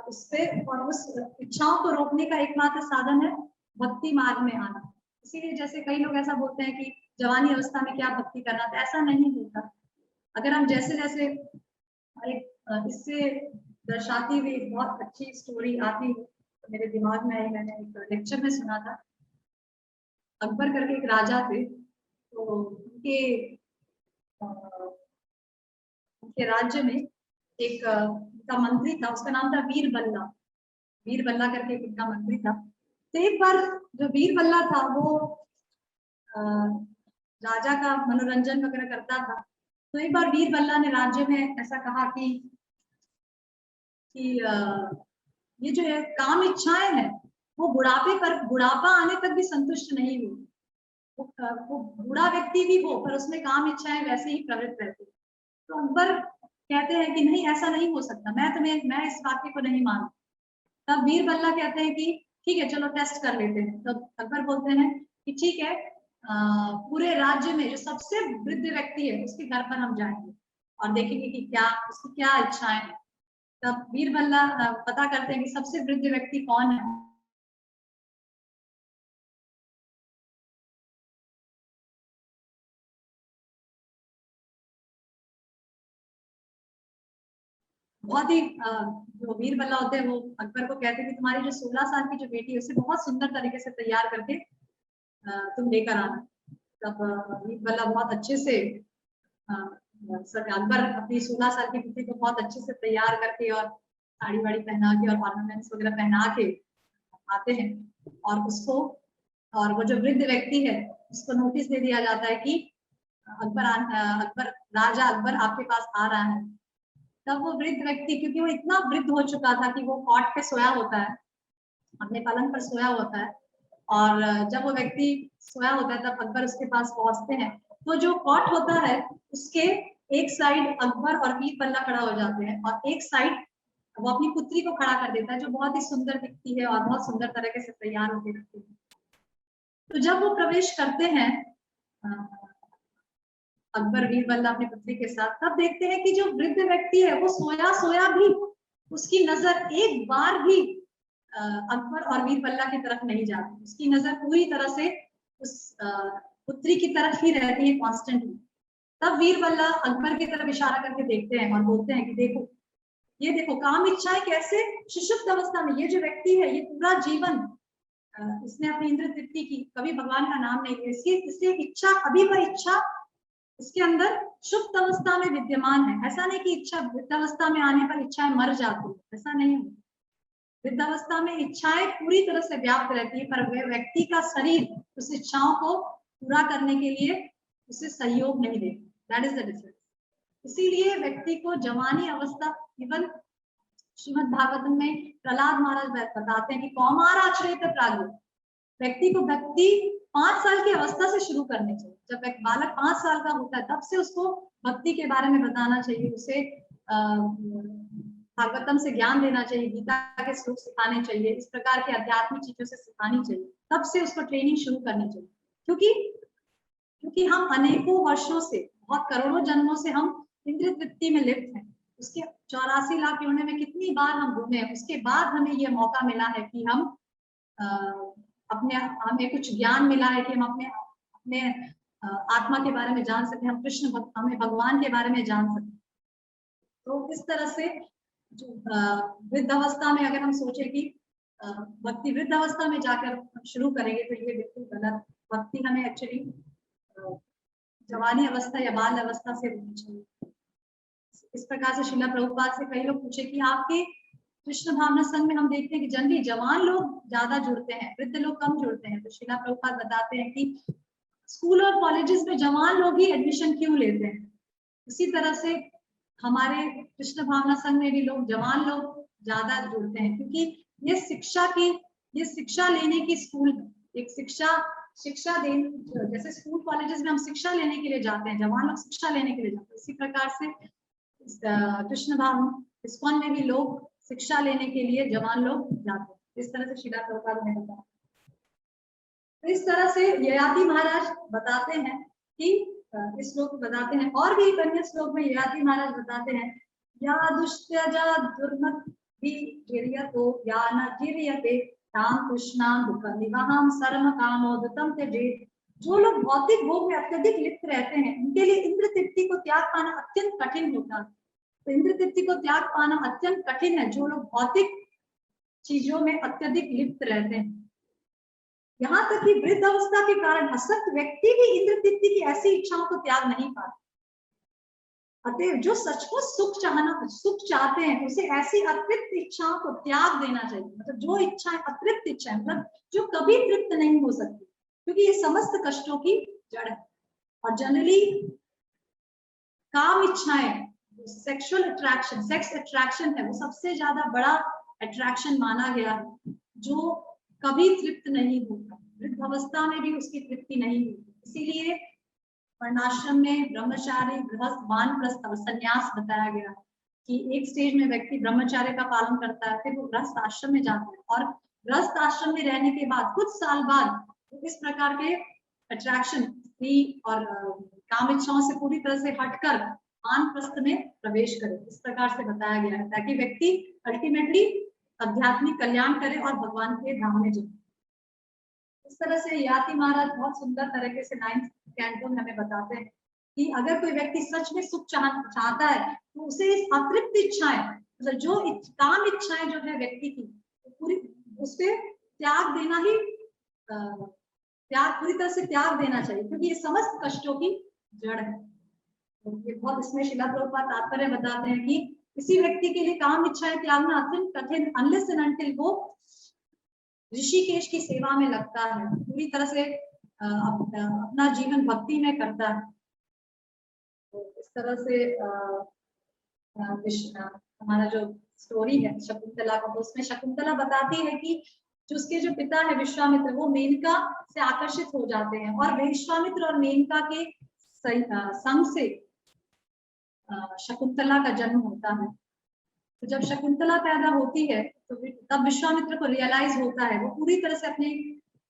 उस इच्छाओं को रोकने का एकमात्र साधन है भक्ति मार्ग में आना। इसीलिए जैसे कई लोग ऐसा बोलते हैं कि जवानी अवस्था में क्या भक्ति करना, तो ऐसा नहीं होता। अगर हम जैसे जैसे इससे दर्शाती हुई बहुत अच्छी स्टोरी आती है तो मेरे दिमाग में आई, मैंने एक लेक्चर में सुना था। अकबर करके एक राजा थे, तो उनके राज्य में एक उनका मंत्री था, उसका नाम था वीरबल्ला। वीरबल्ला करके एक उनका मंत्री था। तो एक बार जो वीरबल्ला था वो राजा का मनोरंजन वगैरह करता था। तो एक बार वीरबल्ला ने राज्य में ऐसा कहा कि ये जो है काम इच्छाएं हैं वो बुढ़ापा आने तक भी संतुष्ट नहीं हुई। वो बूढ़ा व्यक्ति भी हो पर उसमें काम इच्छाएं वैसे ही प्रवृत्त रहती। तो अकबर कहते हैं कि नहीं, ऐसा नहीं हो सकता, मैं इस वाक्य को नहीं मानता। तब बीरबल्ला कहते हैं कि ठीक है, चलो टेस्ट कर लेते हैं। तो अकबर बोलते हैं कि ठीक है, पूरे राज्य में जो सबसे वृद्ध व्यक्ति है उसके घर पर हम जाएंगे और देखेंगे कि क्या उसकी क्या इच्छाएं हैं। तब बीरबल्ला पता करते हैं कि सबसे वृद्ध व्यक्ति कौन है। बहुत ही जो वीरबल्ला होते हैं वो अकबर को कहते हैं कि तुम्हारी जो 16 साल की जो बेटी है उसे बहुत सुंदर तरीके से तैयार करके तुम लेकर आना। तब वीरबल्ला बहुत अच्छे से अकबर अपनी 16 साल की बेटी को बहुत अच्छे से तैयार करके और साड़ी वाड़ी पहना के और ऑर्नामेंट्स वगैरह पहना के आते हैं। और उसको, और वो जो वृद्ध व्यक्ति है उसको नोटिस दे दिया जाता है कि अकबर राजा अकबर आपके पास आ रहा है। तब वो वृद्ध व्यक्ति, क्योंकि वो इतना वृद्ध हो चुका था कि वो कॉट पे सोया होता है, अपने पलंग पर सोया होता है, और जब वो व्यक्ति सोया होता है तब अकबर उसके पास पहुंचते हैं। तो जो कॉट होता है उसके एक साइड अकबर और वीरबल्ला खड़ा हो जाते हैं और एक साइड वो अपनी पुत्री को खड़ा कर देता है, जो बहुत ही सुंदर दिखती है और बहुत सुंदर तरीके से तैयार होकर दिखती है। तो जब वो प्रवेश करते हैं अकबर बीरबल्ला अपनी पुत्री के साथ, तब देखते हैं कि जो वृद्ध व्यक्ति है वो सोया सोया भी उसकी नजर एक बार भी अकबर और बीरबल्ला की तरफ नहीं जाती। उसकी नजर पूरी तरह से उस पुत्री की तरफ ही रहती है कॉन्स्टेंटली। तब बीरबल्ला अकबर की तरफ इशारा करके देखते हैं और बोलते हैं कि देखो, ये देखो काम इच्छाएं कैसे सुषुप्त अवस्था में, ये जो व्यक्ति है ये पूरा जीवन इसने अपनी इंद्र तृप्ति की, कभी भगवान का नाम नहीं लिया, इसलिए इच्छा अभी वह इच्छा इसके अंदर सुप्त अवस्था में विद्यमान है। ऐसा नहीं कि इच्छा वृद्धावस्था में आने पर इच्छाएं मर जाती है, ऐसा नहीं है। वृद्धावस्था में इच्छाएं पूरी तरह से व्याप्त रहती है, पर वह व्यक्ति का शरीर उस इच्छाओं को पूरा करने के लिए उसे सहयोग नहीं देता। That is the difference. इसीलिए व्यक्ति को जवानी अवस्था, इवन श्रीमद् भागवतम में प्रहलाद महाराज बताते हैं कि कौमाराश्रयित प्राज्ञ, व्यक्ति को भक्ति 5 साल की अवस्था से शुरू करनी चाहिए। जब एक बालक 5 साल का होता है तब से उसको भक्ति के बारे में बताना चाहिए, उसे भागवतम से ज्ञान देना चाहिए, गीता के श्लोक सिखाने चाहिए, इस प्रकार के आध्यात्मिक चीजों से सिखानी चाहिए, तब से उसको ट्रेनिंग शुरू करनी चाहिए। क्योंकि हम अनेकों वर्षों से, बहुत करोड़ों जन्मों से हम इंद्रिय तृप्ति में लिप्त हैं। उसके 84 लाख योनि में कितनी बार हम घूमे, उसके बाद हमें यह मौका मिला है कि हम हमें कुछ ज्ञान मिला है कि हम अपने आत्मा के बारे में जान सके, हम हमें भगवान के बारे में जान सके। तो इस तरह से जो वृद्ध अवस्था में अगर हम सोचे कि भक्ति वृद्ध अवस्था में जाकर शुरू करेंगे तो ये बिल्कुल गलत। भक्ति हमें एक्चुअली जवानी अवस्था या बाल अवस्था से होनी चाहिए। इस प्रकार से श्रीला प्रभुपाद से कई लोग पूछे कि आपके कृष्ण भावना संघ में हम देखते हैं कि जनरली जवान लोग ज्यादा जुड़ते हैं, वृद्ध लोग कम जुड़ते हैं। तो श्रीला प्रभुपाद बताते हैं कि स्कूल और कॉलेजेस में जवान लोग ही एडमिशन क्यों लेते हैं, इसी तरह से हमारे कृष्ण भावना संघ में भी जवान लोग ज्यादा जुड़ते हैं, क्योंकि ये शिक्षा लेने की स्कूल, एक शिक्षा देने, जैसे स्कूल कॉलेजेस में हम शिक्षा लेने के लिए जाते हैं, जवान लोग शिक्षा लेने के लिए जाते हैं, इसी प्रकार से कृष्ण भाव इस्कॉन में भी लोग शिक्षा लेने के लिए जवान लोग जाते हैं। इस तरह से श्रीला प्रभुपाद ने बताया। तो इस तरह से ययाति महाराज बताते हैं कि इस श्लोक बताते हैं, और भी एक अन्य श्लोक में ययाति महाराज बताते हैं, या दुष्त्यजा दुर्मति गिर्यतो या न गिर्यते ताम कृष्णाम दुखम निवहम सर्व कामोदतम त्यजेत। जो लोग भौतिक भोग में अत्यधिक लिप्त रहते हैं उनके लिए इंद्र तृप्ति को त्याग पाना अत्यंत कठिन होता है। तो इंद्र तृप्ति को त्याग पाना अत्यंत कठिन है जो लोग भौतिक चीजों में अत्यधिक लिप्त रहते हैं। यहाँ तक कि वृद्ध अवस्था के कारण असक्त व्यक्ति भी इंद्र तृप्ति की ऐसी इच्छाओं को त्याग नहीं पाते। अतएव जो सचमुच सुख चाहते हैं उसे ऐसी अतृप्त इच्छाओं को त्याग देना चाहिए। मतलब जो इच्छाएं अतृप्त इच्छाएं, मतलब जो कभी तृप्त नहीं हो सकती, क्योंकि ये समस्त कष्टों की जड़ है। और जनरली काम इच्छाएं, सेक्सुअल अट्रैक्शन, सेक्स अट्रैक्शन है, वो सबसे ज्यादा बड़ा अट्रैक्शन माना गया है, जो कभी तृप्त नहीं होता। वृद्धावस्था में भी उसकी तृप्ति नहीं होती। इसीलिए वर्णाश्रम में ब्रह्मचारी, गृहस्थ, वानप्रस्थ और संन्यास बताया गया कि एक स्टेज में व्यक्ति ब्रह्मचार्य का पालन करता है, फिर वो गृहस्थ आश्रम में जाता है, और गृहस्थ आश्रम में रहने के बाद कुछ साल बाद वो इस प्रकार के अट्रैक्शन, स्त्री और काम इच्छाओं से पूरी तरह से हटकर वानप्रस्थ में प्रवेश करे। इस प्रकार से बताया गया है, ताकि व्यक्ति अल्टीमेटली आध्यात्मिक कल्याण करे और भगवान के धाम में जाए। इस तरह से याति महाराज बहुत सुंदर तरीके से 9th कैंटो में हमें बताते हैं कि अगर कोई व्यक्ति सच में सुख चाहता है तो उसे इस अतृप्त इच्छाएं, मतलब जो काम इच्छाएं जो है व्यक्ति की, पूरी उससे त्याग देना ही पूरी तरह से त्याग देना चाहिए, क्योंकि ये समस्त कष्टों की जड़ है। तो ये बहुत इसमें श्रील प्रभुपाद तात्पर्य बताते हैं कि किसी व्यक्ति के लिए काम इच्छाएं त्यागना अत्यंत कठिन, अनलेस एंड अनटिल वो ऋषिकेश की सेवा में लगता है, पूरी तरह से अपना जीवन भक्ति में करता है। तो इस तरह से हमारा जो स्टोरी है शकुंतला का, तो उसमें शकुंतला बताती है कि जो उसके जो पिता है विश्वामित्र, वो मेनका से आकर्षित हो जाते हैं, और विश्वामित्र और मेनका के संग से शकुंतला का जन्म होता है। तो जब शकुंतला पैदा होती है तो तब विश्वामित्र को रियलाइज होता है, वो पूरी तरह से अपने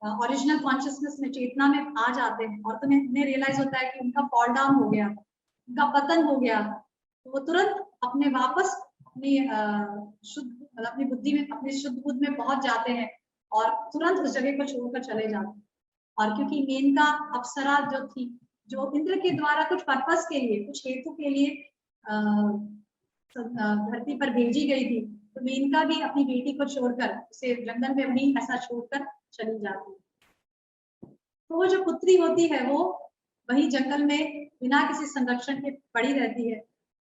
ओरिजिनल कॉन्शियसनेस में, चेतना में आ जाते हैं, और तुम्हें रियलाइज होता है कि उनका फॉल डाउन हो गया, उनका पतन हो गया। तो वो तुरंत अपने वापस अपनी अपनी बुद्धि में, अपनी शुद्ध बुद्ध में पहुंच जाते हैं, और तुरंत उस जगह को छोड़कर चले जाते हैं। और क्योंकि मेनका अप्सरा जो थी, जो इंद्र के द्वारा कुछ पर्पस के लिए, कुछ हेतु के लिए धरती पर भेजी गई थी, तो मेनका भी अपनी बेटी को छोड़कर उसे जंगल में वहीं ऐसा छोड़कर चली जाती है। तो वो जो पुत्री होती है वो वही जंगल में बिना किसी संरक्षण के पड़ी रहती है।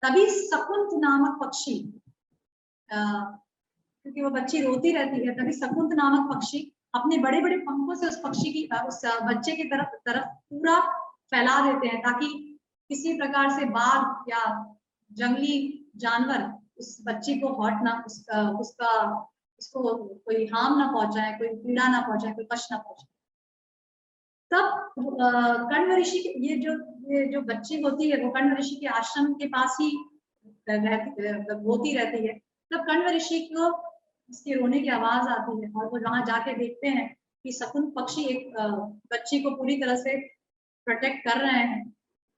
तभी शकुंत नामक पक्षी, क्योंकि वो बच्ची रोती रहती है, तभी शकुंत नामक पक्षी अपने बड़े बड़े पंखों से उस पक्षी की, उस बच्चे की तरफ पूरा फैला देते हैं, ताकि किसी प्रकार से बाघ या जंगली जानवर उस बच्ची को हर्ट ना, उसको कोई हार्म ना पहुंचाए, कोई पीड़ा ना पहुंचाए, कोई कष्ट ना पहुंचाए। तब कण्व ऋषि, ये जो बच्ची होती है वो कण्व ऋषि के आश्रम के पास ही होती रहती है। तब कण्व ऋषि को उसके रोने की आवाज आती है, और वो वहां जाके देखते हैं कि शकुंत पक्षी एक बच्ची को पूरी तरह से प्रोटेक्ट कर रहे हैं।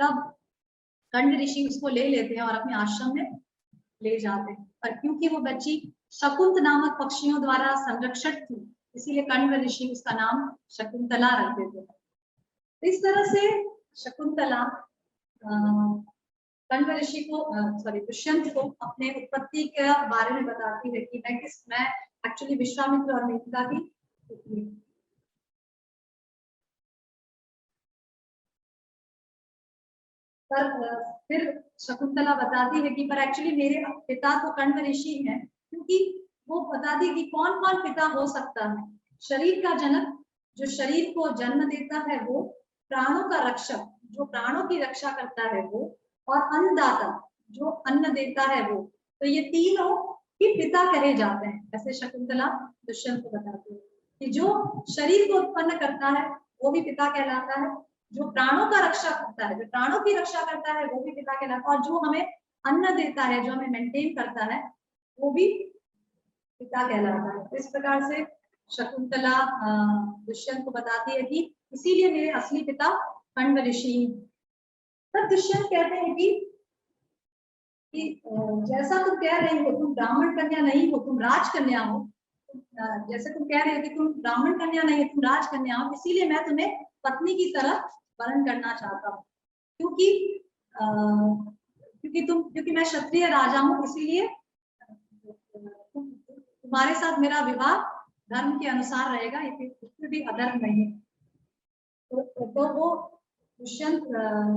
तब कण्व ऋषि उसको ले लेते हैं और अपने आश्रम में ले जाते हैं। पर क्योंकि वो बच्ची शकुंत नामक पक्षियों द्वारा संरक्षित थी, इसीलिए कण्व ऋषि उसका नाम शकुंतला रख देते हैं। इस तरह से शकुंतला कण्व ऋषि को, दुष्यंत को अपने उत्पत्ति के बारे में बताती है कि मैं एक्चुअली विश्वामित्र और मेनका की पुत्री। पर फिर शकुंतला बताती है कि पर एक्चुअली मेरे पिता तो कण्व ऋषि हैं, क्योंकि वो बताती है कि कौन कौन पिता हो सकता है। शरीर का जनक, जो शरीर को जन्म देता है वो, प्राणों का रक्षक, जो प्राणों की रक्षा करता है वो, और अन्नदाता, जो अन्न देता है वो। तो ये तीनों ही पिता कहे जाते हैं। ऐसे शकुंतला दुष्यंत को बताती है कि जो शरीर को उत्पन्न करता है वो भी पिता कहलाता है, जो प्राणों का रक्षा करता है, जो प्राणों की रक्षा करता है वो भी पिता कहलाता है, और जो हमें अन्न देता है, जो हमें मेंटेन करता है, वो भी पिता कहलाता है। इस प्रकार से शकुंतला दुष्यंत को बताती है कि इसीलिए मेरे असली पिता कण्व ऋषि। तब दुष्यंत कहते हैं कि जैसा तुम कह रही हो, तुम ब्राह्मण कन्या नहीं हो, तुम राजकन्या हो। जैसे तुम कह रहे हो कि तुम ब्राह्मण कन्या नहीं हो, तुम राजकन्या हो, इसीलिए मैं तुम्हें पत्नी की तरह वर्ण करना चाहता हूँ, क्योंकि मैं क्षत्रिय राजा हूँ, इसीलिए तुम्हारे साथ मेरा विवाह धर्म के अनुसार रहेगा, इसमें भी अधर्म नहीं है। तो वो दुष्यंत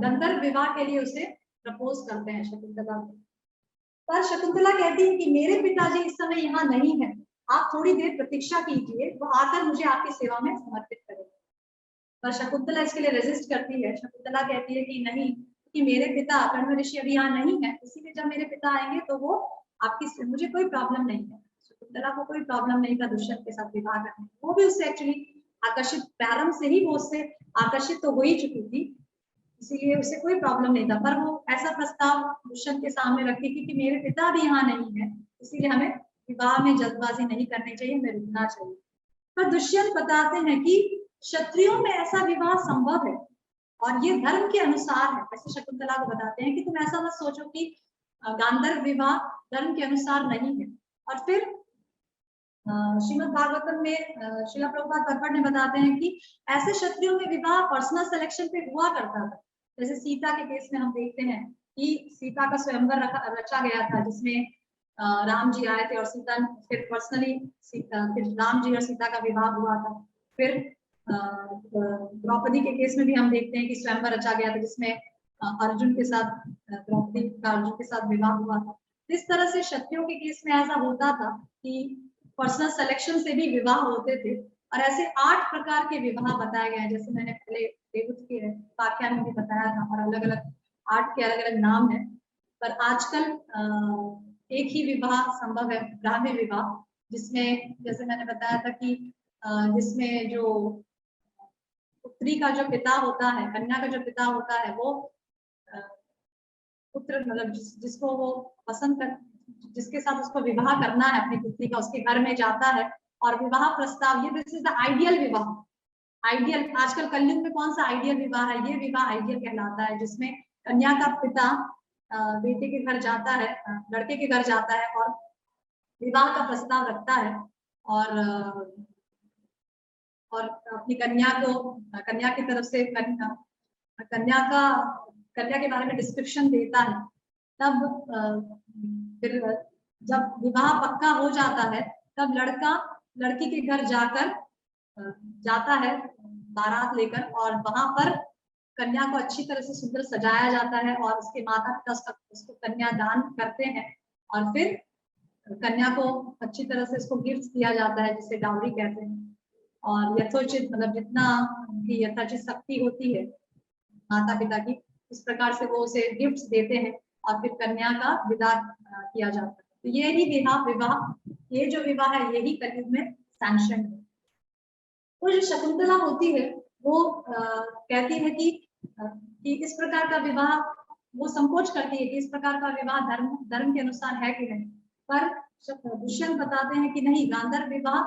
गंधर्व विवाह के लिए उसे प्रपोज करते हैं शकुंतला को। पर शकुंतला कहती है कि मेरे पिताजी इस समय यहाँ नहीं है, आप थोड़ी देर प्रतीक्षा कीजिए, वो आकर मुझे आपकी सेवा में समर्पित करेंगे। पर शकुंतला इसके लिए रेजिस्ट करती है। शकुंतला कहती है कि नहीं, कि मेरे पिता कण्व ऋषि अभी यहाँ नहीं है, इसीलिए जब मेरे पिता आएंगे तो वो आपकी, मुझे कोई प्रॉब्लम नहीं है। शकुंतला को कोई प्रॉब्लम नहीं था दुष्यंत के साथ विवाह करने, वो भी उससे एक्चुअली आकर्षित, प्रारंभ से ही वो उससे आकर्षित तो हो ही चुकी थी, इसीलिए उसे कोई प्रॉब्लम नहीं था। पर वो ऐसा प्रस्ताव दुष्यंत के सामने रखती थी कि मेरे पिता भी यहाँ नहीं है, इसीलिए हमें विवाह में जल्दबाजी नहीं करनी चाहिए, हमें रुकना चाहिए। पर दुष्यंत बताते हैं कि क्षत्रियों में ऐसा विवाह संभव है और ये धर्म के अनुसार है। ऐसे शकुंतला को बताते हैं कि तुम ऐसा मत सोचो कि गांधर्व विवाह धर्म के अनुसार नहीं है। और फिर श्रीमद् भागवतम में श्रील प्रभुपाद तत्पर ने बताते हैं कि ऐसे क्षत्रियों में विवाह पर्सनल सिलेक्शन पे हुआ करता था। जैसे सीता के केस में हम देखते हैं कि सीता का स्वयंवर रचा गया था, जिसमें राम जी आए थे और सीता फिर पर्सनली फिर राम जी और सीता का विवाह हुआ था। फिर द्रौपदी के केस में भी हम देखते हैं कि स्वयंवर रचा गया था, जिसमें अर्जुन के साथ द्रौपदी का अर्जुन के साथ विवाह हुआ था। इस तरह से क्षत्रियों के केस में ऐसा होता था कि पर्सनल सिलेक्शन से भी विवाह होते थे। और ऐसे 8 प्रकार के विवाह बताए गए हैं, जैसे मैंने पहले देवदूत के व्याख्यान में भी बताया था, और अलग अलग 8 के अलग अलग नाम है। पर आजकल एक ही विवाह संभव है, ब्राह्मण विवाह, जिसमें जैसे मैंने बताया था कि जिसमें जो पुत्री का जो पिता होता है, कन्या का जो पिता होता है, वो पुत्र मतलब जिसको वो पसंद कर, जिसके साथ उसको विवाह करना है अपनी पुत्री का, उसके घर में जाता है और विवाह प्रस्ताव, ये दिस इज द आइडियल विवाह। आइडियल, आजकल कलयुग में कौन सा आइडियल विवाह है, ये विवाह आइडियल कहलाता है, जिसमें कन्या का पिता बेटे के घर जाता है, लड़के के घर जाता है और विवाह का प्रस्ताव रखता है, और अपनी कन्या को, कन्या की तरफ से कन्या के बारे में डिस्क्रिप्शन देता है। तब फिर जब विवाह पक्का हो जाता है, तब लड़का लड़की के घर जाता है बारात लेकर, और वहां पर कन्या को अच्छी तरह से सुंदर सजाया जाता है और उसके माता पिता उसको कन्या दान करते हैं, और फिर कन्या को अच्छी तरह से उसको गिफ्ट दिया जाता है, जिसे डाउरी कहते हैं। और यथोचित मतलब जितना की यथोचित शक्ति होती है माता पिता की, इस प्रकार से वो उसे गिफ्ट्स देते हैं और फिर कन्या का विदा किया जाता है। तो ये ही ये जो विवाह है, यही कलयुग में सैंक्शन है। वो जो शकुंतला होती है वो कहती है कि इस प्रकार का विवाह, वो संकोच करती है कि इस प्रकार का विवाह धर्म के अनुसार है कि नहीं। पर दुष्यंत बताते हैं कि नहीं, गांधर्व विवाह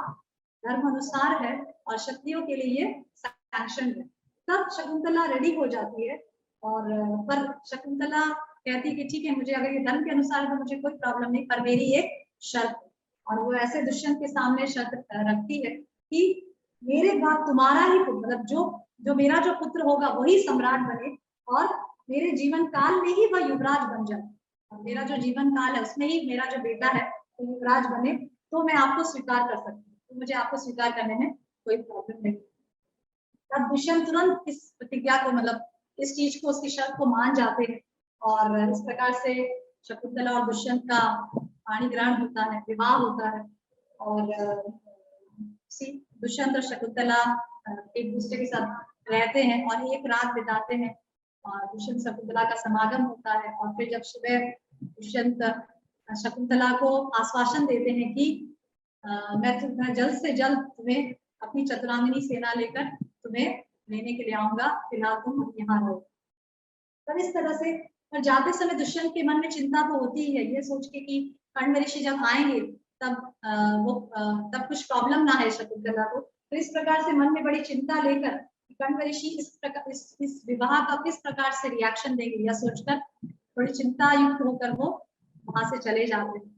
धर्म अनुसार है और क्षत्रियों के लिए सैंक्शन है। तब शकुंतला रेडी हो जाती है, और पर शकुंतला कहती है कि ठीक है, मुझे अगर ये धर्म के अनुसार है तो मुझे कोई प्रॉब्लम नहीं, पर मेरी एक शर्त। और वो ऐसे दुष्यंत के सामने शर्त रखती है कि मेरे बाद तुम्हारा ही पुत्र, मतलब जो मेरा जो पुत्र होगा वही सम्राट बने, और मेरे जीवन काल में ही वह युवराज बन जाए, और मेरा जो जीवन काल है उसमें ही मेरा जो बेटा है वो युवराज बने, तो मैं आपको स्वीकार कर सकती हूँ, तो मुझे आपको स्वीकार करने में कोई प्रॉब्लम नहीं। तब दुष्यंत तुरंत इस प्रतिज्ञा को, मतलब इस चीज को, उसकी शर्त को मान जाते हैं, और इस प्रकार से शकुंतला और दुष्यंत का पाणी ग्रहण होता है, विवाह होता है। और दुष्यंत और शकुंतला एक दूसरे के साथ रहते हैं और एक रात बिताते हैं, और दुष्यंत शकुंतला का समागम होता है। और फिर जब सुबह दुष्यंत शकुंतला को आश्वासन देते हैं कि मैं जल्द से जल्द तुम्हें अपनी चतुरांगिनी सेना लेकर तुम्हें लेने के लिए आऊंगा, फिलहाल तुम यहाँ रहो। तब इस तरह से, पर जाते समय दुष्यंत के मन में चिंता तो होती ही है, ये सोच के कि कण्व ऋषि जब आएंगे तब कुछ प्रॉब्लम ना है शकुंतला को। तो इस प्रकार से मन में बड़ी चिंता लेकर कण्व ऋषि इस विवाह का किस प्रकार से रिएक्शन देंगे, यह सोचकर बड़ी चिंता युक्त होकर वो वहां से चले जाते हैं।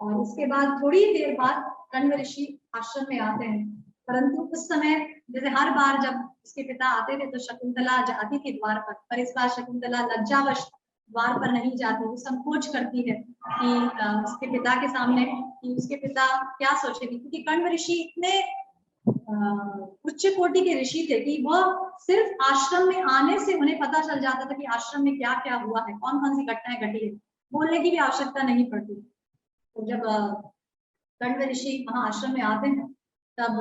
और उसके बाद थोड़ी देर बाद कण्व ऋषि आश्रम में आते हैं, परंतु उस समय जैसे हर बार जब उसके पिता आते थे तो शकुंतला जाती थी द्वार पर इस बार शकुंतला लज्जावश द्वार पर नहीं जाती, वो संकोच करती है कि उसके पिता के सामने, कि उसके पिता क्या सोचेंगे, क्योंकि कण्व ऋषि इतने उच्च कोटि के ऋषि थे कि वह सिर्फ आश्रम में आने से उन्हें पता चल जाता था कि आश्रम में क्या क्या हुआ है, कौन कौन सी घटनाएं घटी है, बोलने की भी आवश्यकता नहीं पड़ती। तो जब कण्व ऋषि वहां आश्रम में आते हैं तब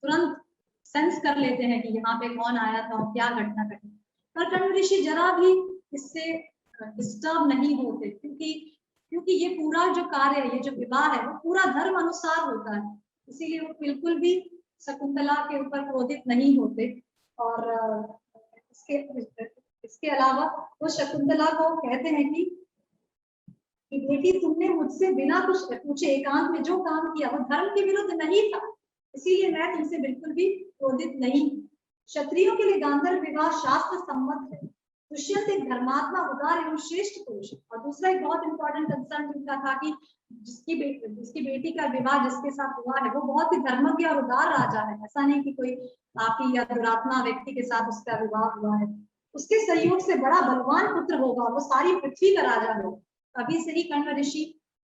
तुरंत सेंस कर लेते हैं कि यहाँ पे कौन आया था और क्या घटना घटी। पर कण्व ऋषि जरा भी इससे डिस्टर्ब नहीं होते, क्योंकि ये पूरा जो कार्य है, ये जो विवाह है, वो पूरा धर्म अनुसार होता है, इसीलिए वो बिल्कुल भी शकुंतला के ऊपर क्रोधित नहीं होते। और इसके अलावा वो शकुंतला को कहते हैं कि बेटी तुमने मुझसे बिना कुछ पूछे एकांत में जो काम किया वो धर्म के विरुद्ध नहीं था, इसीलिए मैं तुमसे बिल्कुल भी क्रोधित नहीं। क्षत्रियों के लिए गांधर्व विवाह शास्त्र सम्मत है। दुष्यंत एक धर्मात्मा, उदार एवं श्रेष्ठ पुरुष। और दूसरा एक बहुत इंपॉर्टेंट कंसर्न जिनका था कि जिसकी बेटी का विवाह जिसके साथ हुआ है वो बहुत ही धर्मज्ञ और उदार राजा है, ऐसा नहीं कि कोई पापी या दुरात्मा व्यक्ति के साथ उसका विवाह हुआ है। उसके सहयोग से बड़ा बलवान पुत्र होगा, वो सारी पृथ्वी का राजा होगा। अभी से ही कण्व ऋषि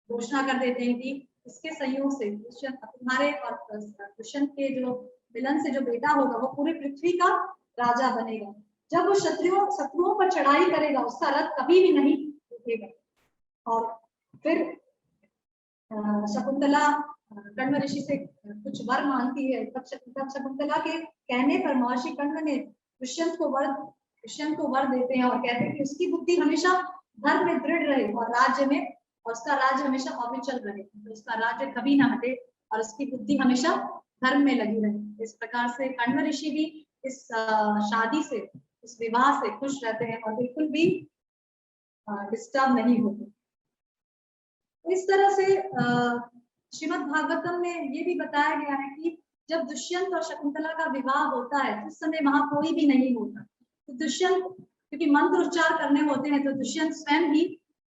घोषणा कर देते हैं कि इसके सहयोग से तुम्हारे और दुष्यंत के जो मिलन से जो बेटा होगा वो पूरी पृथ्वी का राजा बनेगा। जब वो शत्रुओं पर चढ़ाई करेगा उसका रथ कभी भी नहीं रुकेगा। और फिर शकुंतला कण्व ऋषि से कुछ वर मांगती है। तब शकुंतला के कहने पर महर्षि कण्व ने दुष्यंत को वर देते हैं और कहते हैं कि उसकी बुद्धि हमेशा धर्म में दृढ़ रहे और उसका राज्य हमेशा अविचल रहे, तो उसका राज्य कभी ना हटे और उसकी बुद्धि हमेशा धर्म में लगी रहे। इस प्रकार से कण्व ऋषि भी इस शादी से, इस विवाह से खुश रहते हैं और बिल्कुल भी डिस्टर्ब नहीं होते। इस तरह से श्रीमद् भागवतम में ये भी बताया गया है कि जब दुष्यंत और शकुंतला का विवाह होता है उस समय वहां कोई भी नहीं होता। तो दुष्यंत क्योंकि मंत्र उच्चार करने होते हैं तो दुष्यंत स्वयं ही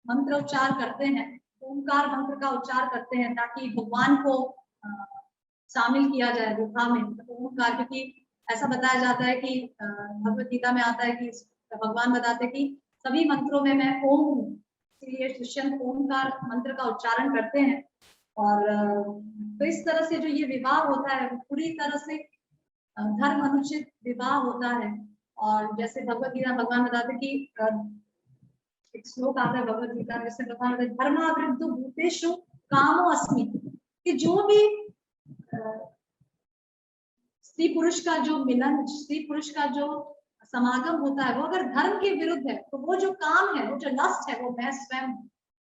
मंत्र उच्चार करते हैं, ओंकार मंत्र का उच्चार करते हैं ताकि भगवान को शामिल किया जाए विवाह में। तो ओंकार, क्योंकि ऐसा बताया जाता है कि भगवत गीता में आता है कि भगवान बताते हैं कि सभी मंत्रों में मैं ओम हूँ, इसलिए दुष्यंत ओंकार मंत्र का उच्चारण करते हैं। और तो इस तरह से जो ये विवाह होता है पूरी तरह से धर्म अनुचित विवाह होता है। और जैसे भगवत गीता भगवान बताते कि एक श्लोक आता है भगवत गीता में, जैसे भगवान बताते धर्मावृद्ध भूतेषु कामो अस्मि, कि जो भी स्त्री पुरुष का जो मिलन, स्त्री पुरुष का जो समागम होता है वो अगर धर्म के विरुद्ध है तो वो जो काम है, वो जो लस्ट है, वो मैं स्वयं हूँ।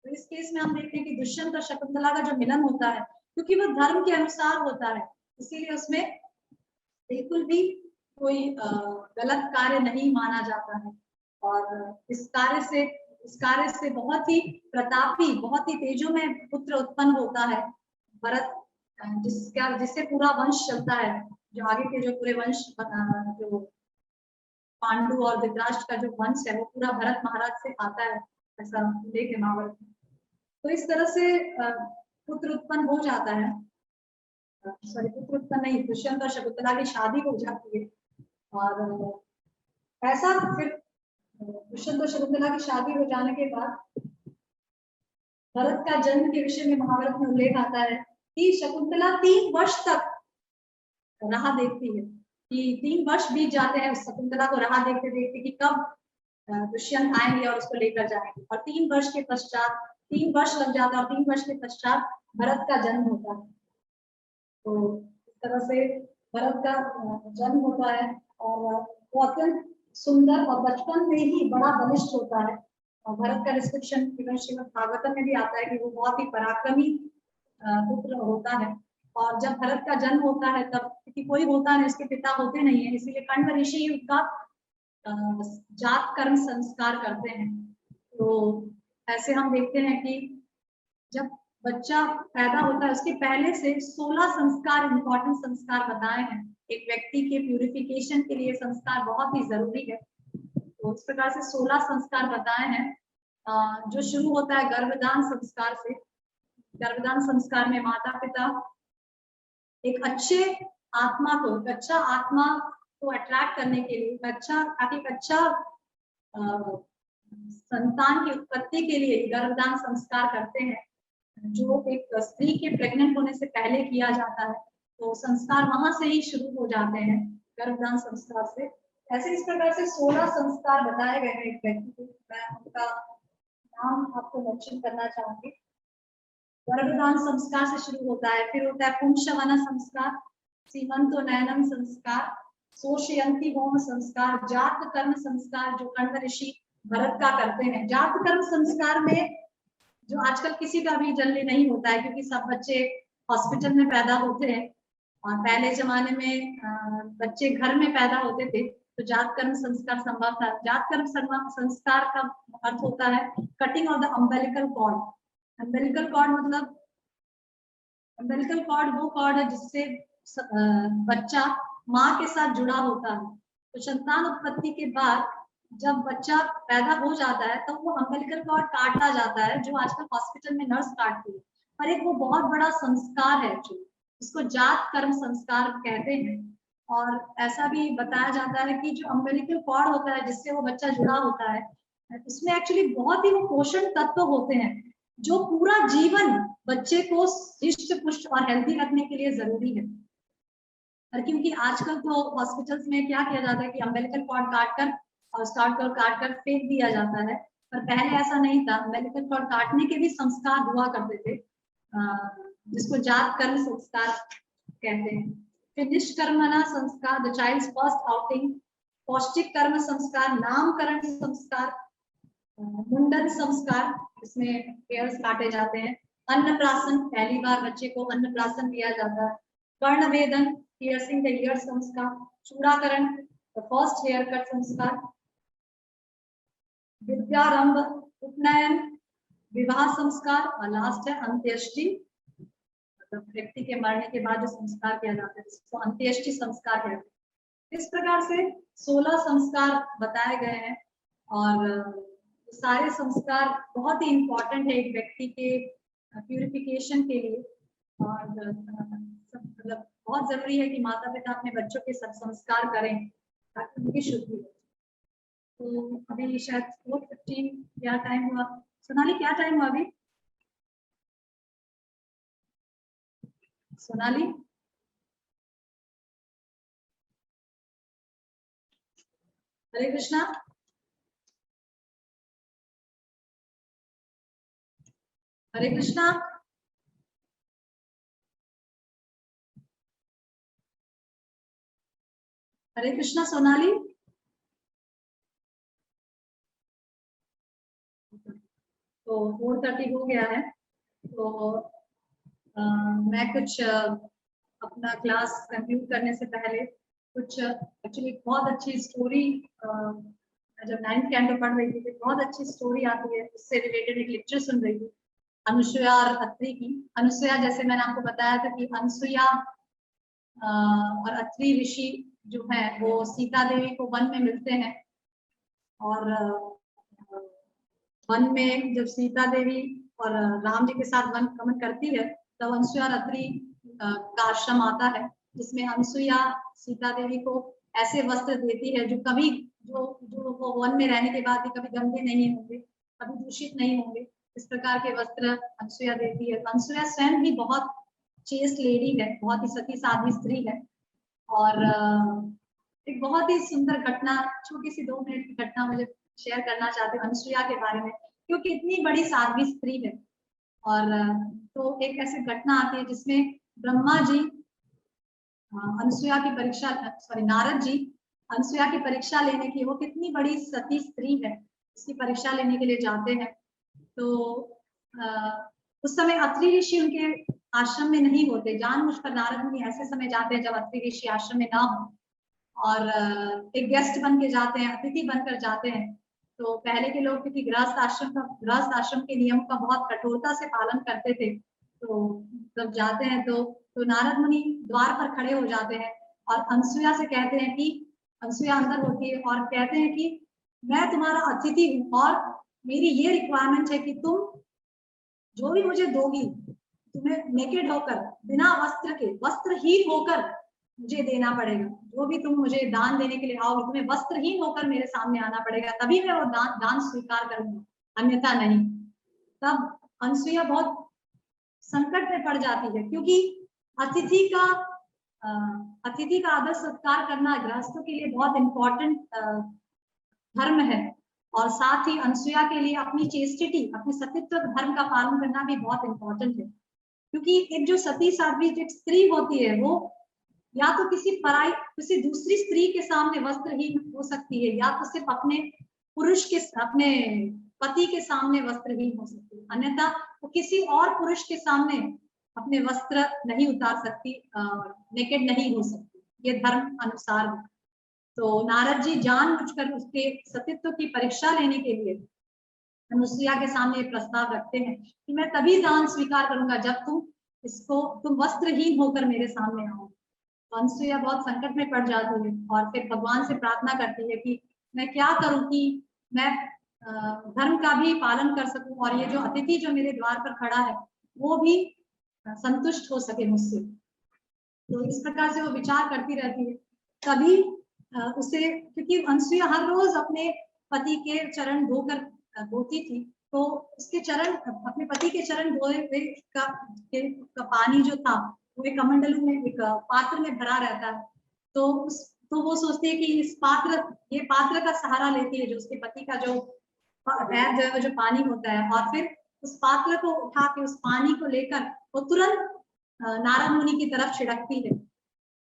तो इस केस में हम देखते हैं कि दुष्यंत और शकुंतला का जो मिलन होता है क्योंकि वो धर्म के अनुसार होता है, इसीलिए उसमें बिल्कुल भी कोई गलत कार्य नहीं माना जाता है। और इस कार्य से बहुत ही प्रतापी, बहुत ही तेजोमय पुत्र उत्पन्न होता है भरत, जिससे पूरा वंश चलता है। जो आगे के जो पूरे वंश, जो पांडु और धृतराष्ट्र का जो वंश है वो पूरा भरत महाराज से आता है, ऐसा उल्लेख है महाभारत में। तो इस तरह से पुत्र उत्पन्न हो जाता है, सॉरी पुत्र उत्पन्न नहीं, दुष्यंत और शकुंतला की शादी हो जाती है। और ऐसा फिर दुष्यंत और शकुंतला की शादी हो जाने के बाद भरत का जन्म के विषय में महाभारत में उल्लेख आता है कि शकुंतला 3 वर्ष तक राह देखती है, कि 3 वर्ष बीत जाते हैं उस शकुंतला को राह देखते देखते कि कब दुष्यंत आएंगे और उसको लेकर जाएंगे। और 3 वर्ष के पश्चात 3 वर्ष लग जाता है और 3 वर्ष के पश्चात भरत का जन्म होता है। तो इस तरह से भरत का जन्म होता है और वो अत्यंत सुंदर और बचपन में ही बड़ा बलिष्ठ होता है। और भरत का डिस्क्रिप्शन श्रीमद् भागवतम में भी आता है कि वो बहुत ही पराक्रमी पुत्र होता है। और जब भरत का जन्म होता है तब क्योंकि कोई होता नहीं, उसके पिता होते नहीं है, इसीलिए कण्व ऋषि उसका जात कर्म संस्कार करते हैं। तो ऐसे हम देखते हैं कि जब बच्चा पैदा होता है उसके पहले से 16 संस्कार, इंपॉर्टेंट संस्कार बताए हैं। एक व्यक्ति के प्यूरिफिकेशन के लिए संस्कार बहुत ही जरूरी है, तो इस प्रकार से 16 संस्कार बताए हैं। जो शुरू होता है गर्भदान संस्कार से। गर्भदान संस्कार में माता पिता एक अच्छे आत्मा को, एक अच्छा आत्मा को अट्रैक्ट करने के लिए, एक अच्छा संतान की उत्पत्ति के लिए गर्भदान संस्कार करते हैं, जो एक स्त्री के प्रेग्नेंट होने से पहले किया जाता है। तो संस्कार वहां से ही शुरू हो जाते हैं, गर्भदान संस्कार से। ऐसे इस प्रकार से 16 संस्कार बताए गए हैं एक व्यक्ति को। मैं उनका नाम आपको मेंशन करना चाहूंगी। गर्भदान संस्कार से शुरू होता है, फिर होता है पुंसवन संस्कार, सीमंतोनयनम संस्कार, सोशयंती होम संस्कार, जात कर्म संस्कार जो कण्व ऋषि भरत का करते हैं। जात कर्म संस्कार में जो आजकल किसी का भी जल्दी नहीं होता है, क्योंकि सब बच्चे हॉस्पिटल में पैदा होते हैं और पहले जमाने में बच्चे घर में पैदा होते थे, तो जात कर्म संस्कार संभव था। जात कर्म संस्कार का अर्थ होता है cutting off the umbilical cord. Umbilical cord मतलब, अम्बिलिकल कॉर्ड वो कॉर्ड है जिससे बच्चा माँ के साथ जुड़ा होता है। तो संतान उत्पत्ति के बाद जब बच्चा पैदा हो जाता है तो वो अम्बिलिकल कॉर्ड काटा जाता है, जो आजकल हॉस्पिटल में नर्स काटती है। पर एक वो बहुत बड़ा संस्कार है जो इसको जात कर्म संस्कार कहते हैं। और ऐसा भी बताया जाता है कि जो अम्बिलिकल कॉर्ड होता है जिससे वो बच्चा जुड़ा होता है, उसमें एक्चुअली बहुत ही वो पोषण तत्व होते हैं जो पूरा जीवन बच्चे को हृष्ट पुष्ट और हेल्दी रखने के लिए जरूरी है। और क्योंकि आजकल तो हॉस्पिटल्स में क्या किया जाता है कि अम्बिलिकल कॉर्ड काट कर फेंक दिया जाता है, पर पहले ऐसा नहीं था। अम्बिलिकल कॉर्ड काटने के भी संस्कार हुआ करते थे, जिसको जात कर्म संस्कार कहते हैं। फिर निष्कर्मणा संस्कार, द चाइल्ड्स फर्स्ट आउटिंग, पौष्टिक कर्म संस्कार, नामकरण संस्कार, मुंडन संस्कार, इसमें हेयर्स काटे जाते हैं। अन्नप्राशन, पहली बार बच्चे को अन्नप्राशन दिया जाता है। कर्णवेदन, पियर्सिंग द ईयर संस्कार। चूड़ाकरण, द फर्स्ट हेयर कट संस्कार। विद्यारंभ, उपनयन, विवाह संस्कार, और लास्ट है अंत्येष्टि, मतलब व्यक्ति के मरने के बाद जो संस्कार किया जाता है जिसको अंत्येष्टि संस्कार कहते हैं। इस प्रकार से 16 संस्कार बताए गए हैं और सारे संस्कार बहुत ही इम्पोर्टेंट है एक व्यक्ति के प्यूरिफिकेशन के लिए। और मतलब बहुत जरूरी है कि माता पिता अपने बच्चों के सब संस्कार करें ताकि उनकी शुद्धि हो। तो अभी शायद 4:15 क्या टाइम हुआ? सोनाली क्या टाइम हुआ अभी? सोनाली, हरे कृष्णा। हरे कृष्णा। हरे कृष्णा सोनाली। तो 4:30 हो गया है, तो मैं कुछ अपना क्लास कंक्लूड करने से पहले कुछ एक्चुअली बहुत अच्छी स्टोरी, जब 9th कैंटो पढ़ रही थी तो बहुत अच्छी स्टोरी आती है, उससे रिलेटेड एक लेक्चर सुन रही थी अनुसुईया और अत्रि की। अनुसुईया, जैसे मैंने आपको बताया था कि अनुसुईया और अत्रि ऋषि जो है वो सीता देवी को वन में मिलते हैं, और वन में जब सीता देवी और राम जी के साथ वन गमन करती है तब अनुसुईया और अत्रि का आश्रम आता है, जिसमें अनुसुईया सीता देवी को ऐसे वस्त्र देती है जो कभी जो वो वन में रहने के बाद भी कभी गंदे नहीं होंगे, कभी दूषित नहीं होंगे। इस प्रकार के वस्त्र अनुसुईया देती है। अनुसुईया स्वयं भी बहुत चेस्ट लेडी है, बहुत ही सती साध्वी स्त्री है। और एक बहुत ही सुंदर घटना, छोटी सी 2 मिनट की घटना मुझे शेयर करना चाहती हूँ अनुसुईया के बारे में, क्योंकि इतनी बड़ी साध्वी स्त्री है। और तो एक ऐसी घटना आती है जिसमें ब्रह्मा जी अनुसुईया की परीक्षा, सॉरी नारद जी अनुसुईया की परीक्षा लेने की, वो कितनी बड़ी सती स्त्री है उसकी परीक्षा लेने के लिए जाते हैं। तो उस समय अत्रि ऋषि उनके आश्रम में नहीं होते, जानबूझकर नारद मुनि ऐसे समय जाते हैं जब अत्रि ऋषि आश्रम में ना हो, और एक गेस्ट बन के जाते हैं, अतिथि बनकर जाते हैं। तो पहले के लोग क्योंकि गृहस्थ आश्रम के नियमों का बहुत कठोरता से पालन करते थे, तो जब जाते हैं तो नारद मुनि द्वार पर खड़े हो जाते हैं और अनुसुईया से कहते हैं कि, अनुसुईया अंदर होती है और कहते हैं कि मैं तुम्हारा अतिथि हूँ और मेरी ये रिक्वायरमेंट है कि तुम जो भी मुझे दोगी तुम्हें नेकेड होकर, बिना वस्त्र के, वस्त्रहीन होकर मुझे देना पड़ेगा। जो भी तुम मुझे दान देने के लिए आओगे तुम्हें वस्त्रहीन होकर मेरे सामने आना पड़ेगा, तभी मैं वो दान स्वीकार करूंगा, अन्यथा नहीं। तब अनुसुईया बहुत संकट में पड़ जाती है, क्योंकि अतिथि का अतिथि का आदर सत्कार करना गृहस्थों के लिए बहुत इम्पोर्टेंट धर्म है। और साथ ही अनसुया के लिए अपनी चेस्टिटी, अपने सतीत्व धर्म का पालन करना भी बहुत इम्पोर्टेंट है। क्योंकि एक जो सती साध्वी जो स्त्री होती है वो या तो किसी दूसरी स्त्री के सामने वस्त्रहीन हो सकती है, या तो सिर्फ अपने अपने पति के सामने वस्त्रहीन हो सकती है, अन्यथा वो किसी और पुरुष के सामने अपने वस्त्र नहीं उतार सकती, नेकेड नहीं हो सकती, ये धर्म अनुसार है। तो नारद जी जानबूझकर उसके सतीत्व की परीक्षा लेने के लिए अनुसुईया के सामने प्रस्ताव रखते हैं कि मैं तभी दान स्वीकार करूंगा जब तुम वस्त्रहीन होकर मेरे सामने आओ। तो अनुसुईया बहुत संकट में पड़ जाती है और फिर भगवान से प्रार्थना करती है कि मैं क्या करूं कि मैं धर्म का भी पालन कर सकूं और ये जो अतिथि जो मेरे द्वार पर खड़ा है वो भी संतुष्ट हो सके मुझसे। तो इस प्रकार से वो विचार करती रहती है। तभी उसे, क्योंकि अनुसुईया हर रोज अपने पति के चरण धोती थी, तो उसके चरण, अपने पति के चरण धोए हुए का पानी जो था वो एक कमंडलू में, एक पात्र में भरा रहता है। तो वो सोचती है कि ये पात्र का सहारा लेती है, जो उसके पति का जो पैर जो है जो पानी होता है, और फिर उस पात्र को उठा के उस पानी को लेकर वो तुरंत नारद मुनि की तरफ छिड़कती है।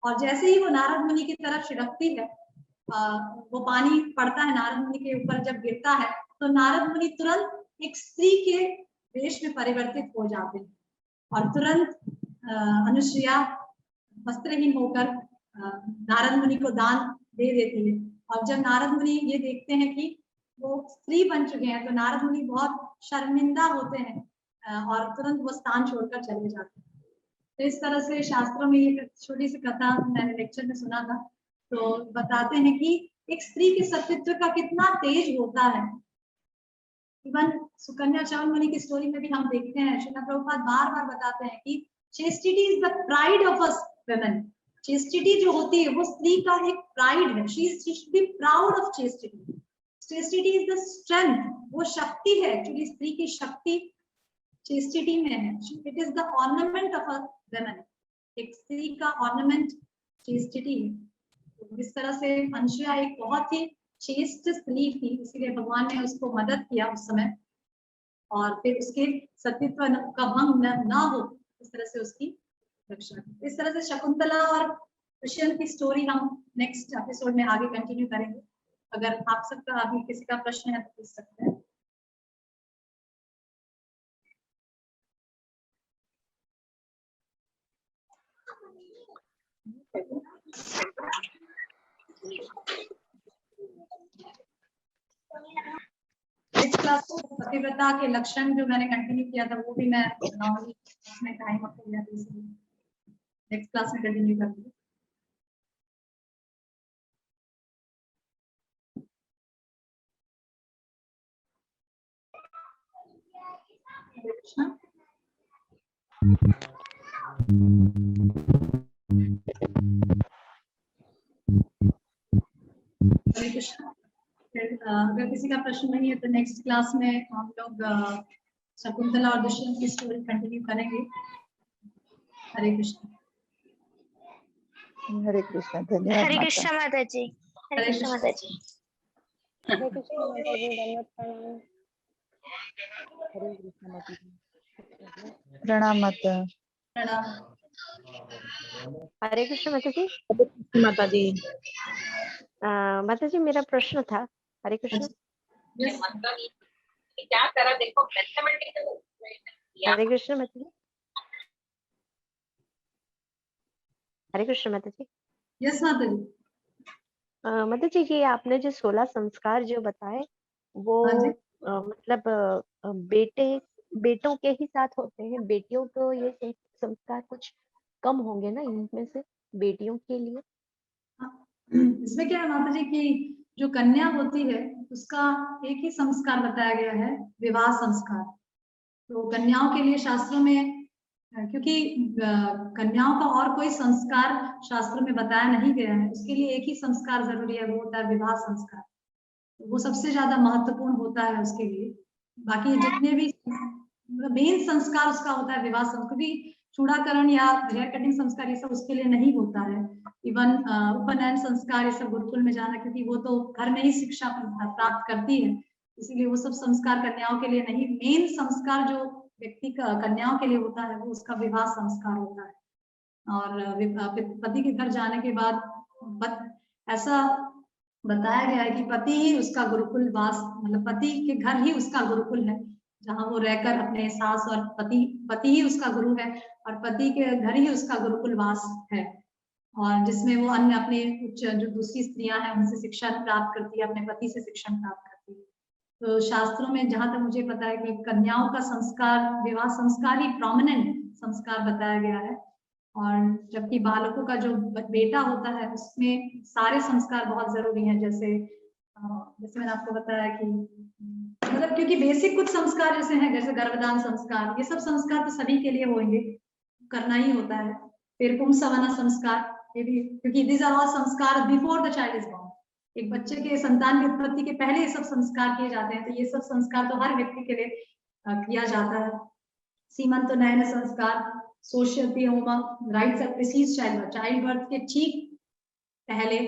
और जैसे ही वो नारद मुनि की तरफ छिड़कती है, वो पानी पड़ता है नारद मुनि के ऊपर, जब गिरता है तो नारद मुनि तुरंत एक स्त्री के वेश में परिवर्तित हो जाते हैं और तुरंत अनुसुईया वस्त्रहीन होकर नारद मुनि को दान दे देती है। और जब नारद मुनि ये देखते हैं कि वो स्त्री बन चुके हैं, तो नारद मुनि बहुत शर्मिंदा होते हैं और तुरंत वो स्थान छोड़कर चले जाते हैं। तो इस तरह से शास्त्रों में ये छोटी सी कथा मैंने लेक्चर में सुना था, तो बताते हैं कि एक स्त्री के सतीत्व का कितना तेज होता है। इवन सुकन्या चवन मुनि की स्टोरी में भी हम देखते हैं, श्रील प्रभुपाद बार बार बताते हैं कि chastity is the pride of us women. Chastity जो होती है वो स्त्री का एक प्राइड है। She should be proud of chastity. Chastity is the strength, वो शक्ति है, एक्चुअली स्त्री की शक्ति चेस्टिटी में है। It is the ornament of a women. एक स्त्री का ऑर्नामेंट चेस्टिटी है। तो इस तरह से अनुसुईया एक बहुत ही चेस्ट स्त्री थी, इसीलिए भगवान ने उसको मदद किया उस समय, और फिर उसके सतीत्व का भंग न हो, इस तरह से उसकी रक्षा की। इस तरह से शकुंतला और दुष्यंत की स्टोरी हम नेक्स्ट एपिसोड में आगे कंटिन्यू करेंगे। अगर आप सबका अभी किसी का प्रश्न है तो पूछ सकते हैं। इस क्लास को पतिव्रता के लक्षण जो मैंने कंटिन्यू किया था वो भी मैं नॉर्मली उसमें टाइम अप हो गया, नेक्स्ट क्लास में कंटिन्यू करूंगी। हरे कृष्ण। अगर किसी का प्रश्न नहीं है तो नेक्स्ट क्लास में हम लोग शकुंतला और दुष्यंत की स्टोरी कंटिन्यू करेंगे। हरे कृष्ण। हरे कृष्ण। धन्यवाद। हरे कृष्ण माता जी। हरे कृष्ण माता जी। हरे कृष्ण माता जी। धन्यवाद। हरे कृष्ण माता जी। प्रणाम माता। प्रणाम। हरे कृष्ण माता जी। माता जी। माता जी मेरा प्रश्न था। हरे कृष्ण। क्या करा देखो मैथमेटिकल। हरे कृष्ण माता जी। हरे कृष्ण माता जी। यस माता जी। माता जी ये आपने जो 16 संस्कार जो बताए वो मतलब बेटों के ही साथ होते हैं, बेटियों को ये संस्कार कुछ कम होंगे ना इनमें से बेटियों के लिए? इसमें क्या है माता जी कि जो कन्या होती है उसका एक ही संस्कार बताया गया है, विवाह संस्कार। तो कन्याओं के लिए शास्त्रों में, क्योंकि कन्याओं का और कोई संस्कार शास्त्रों में बताया नहीं गया है, उसके लिए एक ही संस्कार जरूरी है, वो होता है विवाह संस्कार। तो वो सबसे ज्यादा महत्वपूर्ण होता है उसके लिए। बाकी जितने भी मेन संस्कार उसका होता है विवाह संस्कार, क्योंकि चूड़ाकरण या हेयर कटिंग संस्कार ये सब उसके लिए नहीं होता है। इवन उपनयन संस्कार ये सब गुरुकुल में जाना, क्योंकि वो तो घर में ही शिक्षा प्राप्त करती है, इसीलिए वो सब संस्कार कन्याओं के लिए नहीं। मेन संस्कार जो व्यक्ति का कन्याओं के लिए होता है वो उसका विवाह संस्कार होता है। और पति के घर जाने के बाद ऐसा बताया गया है कि पति ही उसका गुरुकुल वास, मतलब पति के घर ही उसका गुरुकुल है, जहाँ वो रहकर अपने सास और पति ही उसका गुरु है, और पति के घर ही उसका गुरुकुल वास है, और जिसमें वो अन्य अपने उच्च जो दूसरी स्त्रियां हैं उनसे शिक्षा प्राप्त करती है, अपने पति से शिक्षण प्राप्त करती है। तो शास्त्रों में जहां तक मुझे पता है कि कन्याओं का संस्कार, विवाह संस्कार ही प्रोमिनेंट संस्कार बताया गया है, और जबकि बालकों का जो बेटा होता है उसमें सारे संस्कार बहुत जरूरी हैं। जैसे मैंने आपको बताया कि मतलब क्योंकि बेसिक कुछ संस्कार जैसे हैं, जैसे गर्भदान संस्कार, ये सब संस्कार तो सभी के लिए होंगे, करना ही होता है। फिर पुंसवना संस्कार, ये भी, क्योंकि दिस आर ऑल संस्कार before the child is born. एक बच्चे के संतान की उत्पत्ति के पहले ये सब संस्कार किए जाते हैं, तो ये सब संस्कार तो हर व्यक्ति के लिए किया जाता है। सीमंतोनयन संस्कार, सोशियलिटी होमा, राइट्स ऑफ प्रीसीज चाइल्ड बर्थ के ठीक पहले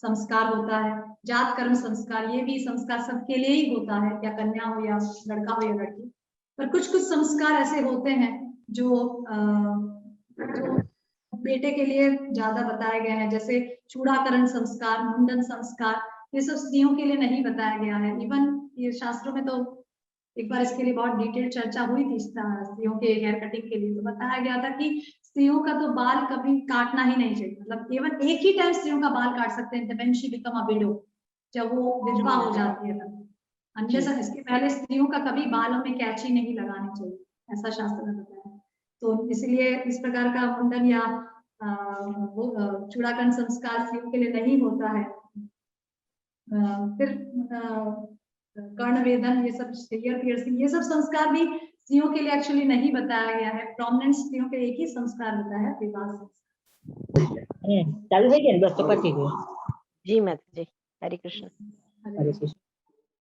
संस्कार होता है। जात कर्म संस्कार, ये भी संस्कार सबके लिए ही होता है, या कन्या हो या लड़का हो या लड़की। पर कुछ कुछ संस्कार ऐसे होते हैं जो बेटे के लिए ज्यादा बताए गए हैं, जैसे चूड़ाकरण संस्कार, मुंडन संस्कार, ये सब स्त्रियों के लिए नहीं बताया गया है। इवन ये शास्त्रों में तो एक बार इसके लिए बहुत डिटेल चर्चा हुई थी, स्त्रियों के हेयर कटिंग के लिए, तो बताया गया था कि स्त्रियों का तो बाल कभी काटना ही नहीं चाहिए, मतलब केवल एक ही टाइम स्त्रियों का बाल काट सकते हैं, when she become a window, जब वो विधवा हो जाती है तब। अन्यथा इसके पहले स्त्रियों का कभी बालों में कैंची नहीं लगानी चाहिए, ऐसा शास्त्र में बताया है। तो इसलिए इस प्रकार का मुंडन या चूड़ाकरण संस्कार स्त्रियों के लिए नहीं होता है। फिर कर्ण वेदन, ये सब ईयर पियर्सिंग, ये सब संस्कार भी स्त्रियों के लिए एक्चुअली नहीं बताया गया है। प्रोमिनेंट स्त्रियों के एक ही संस्कार होता है, विवाह संस्कार। चालू है क्या? 10 तो 25 जी माता जी, हरे कृष्ण। हरे कृष्ण।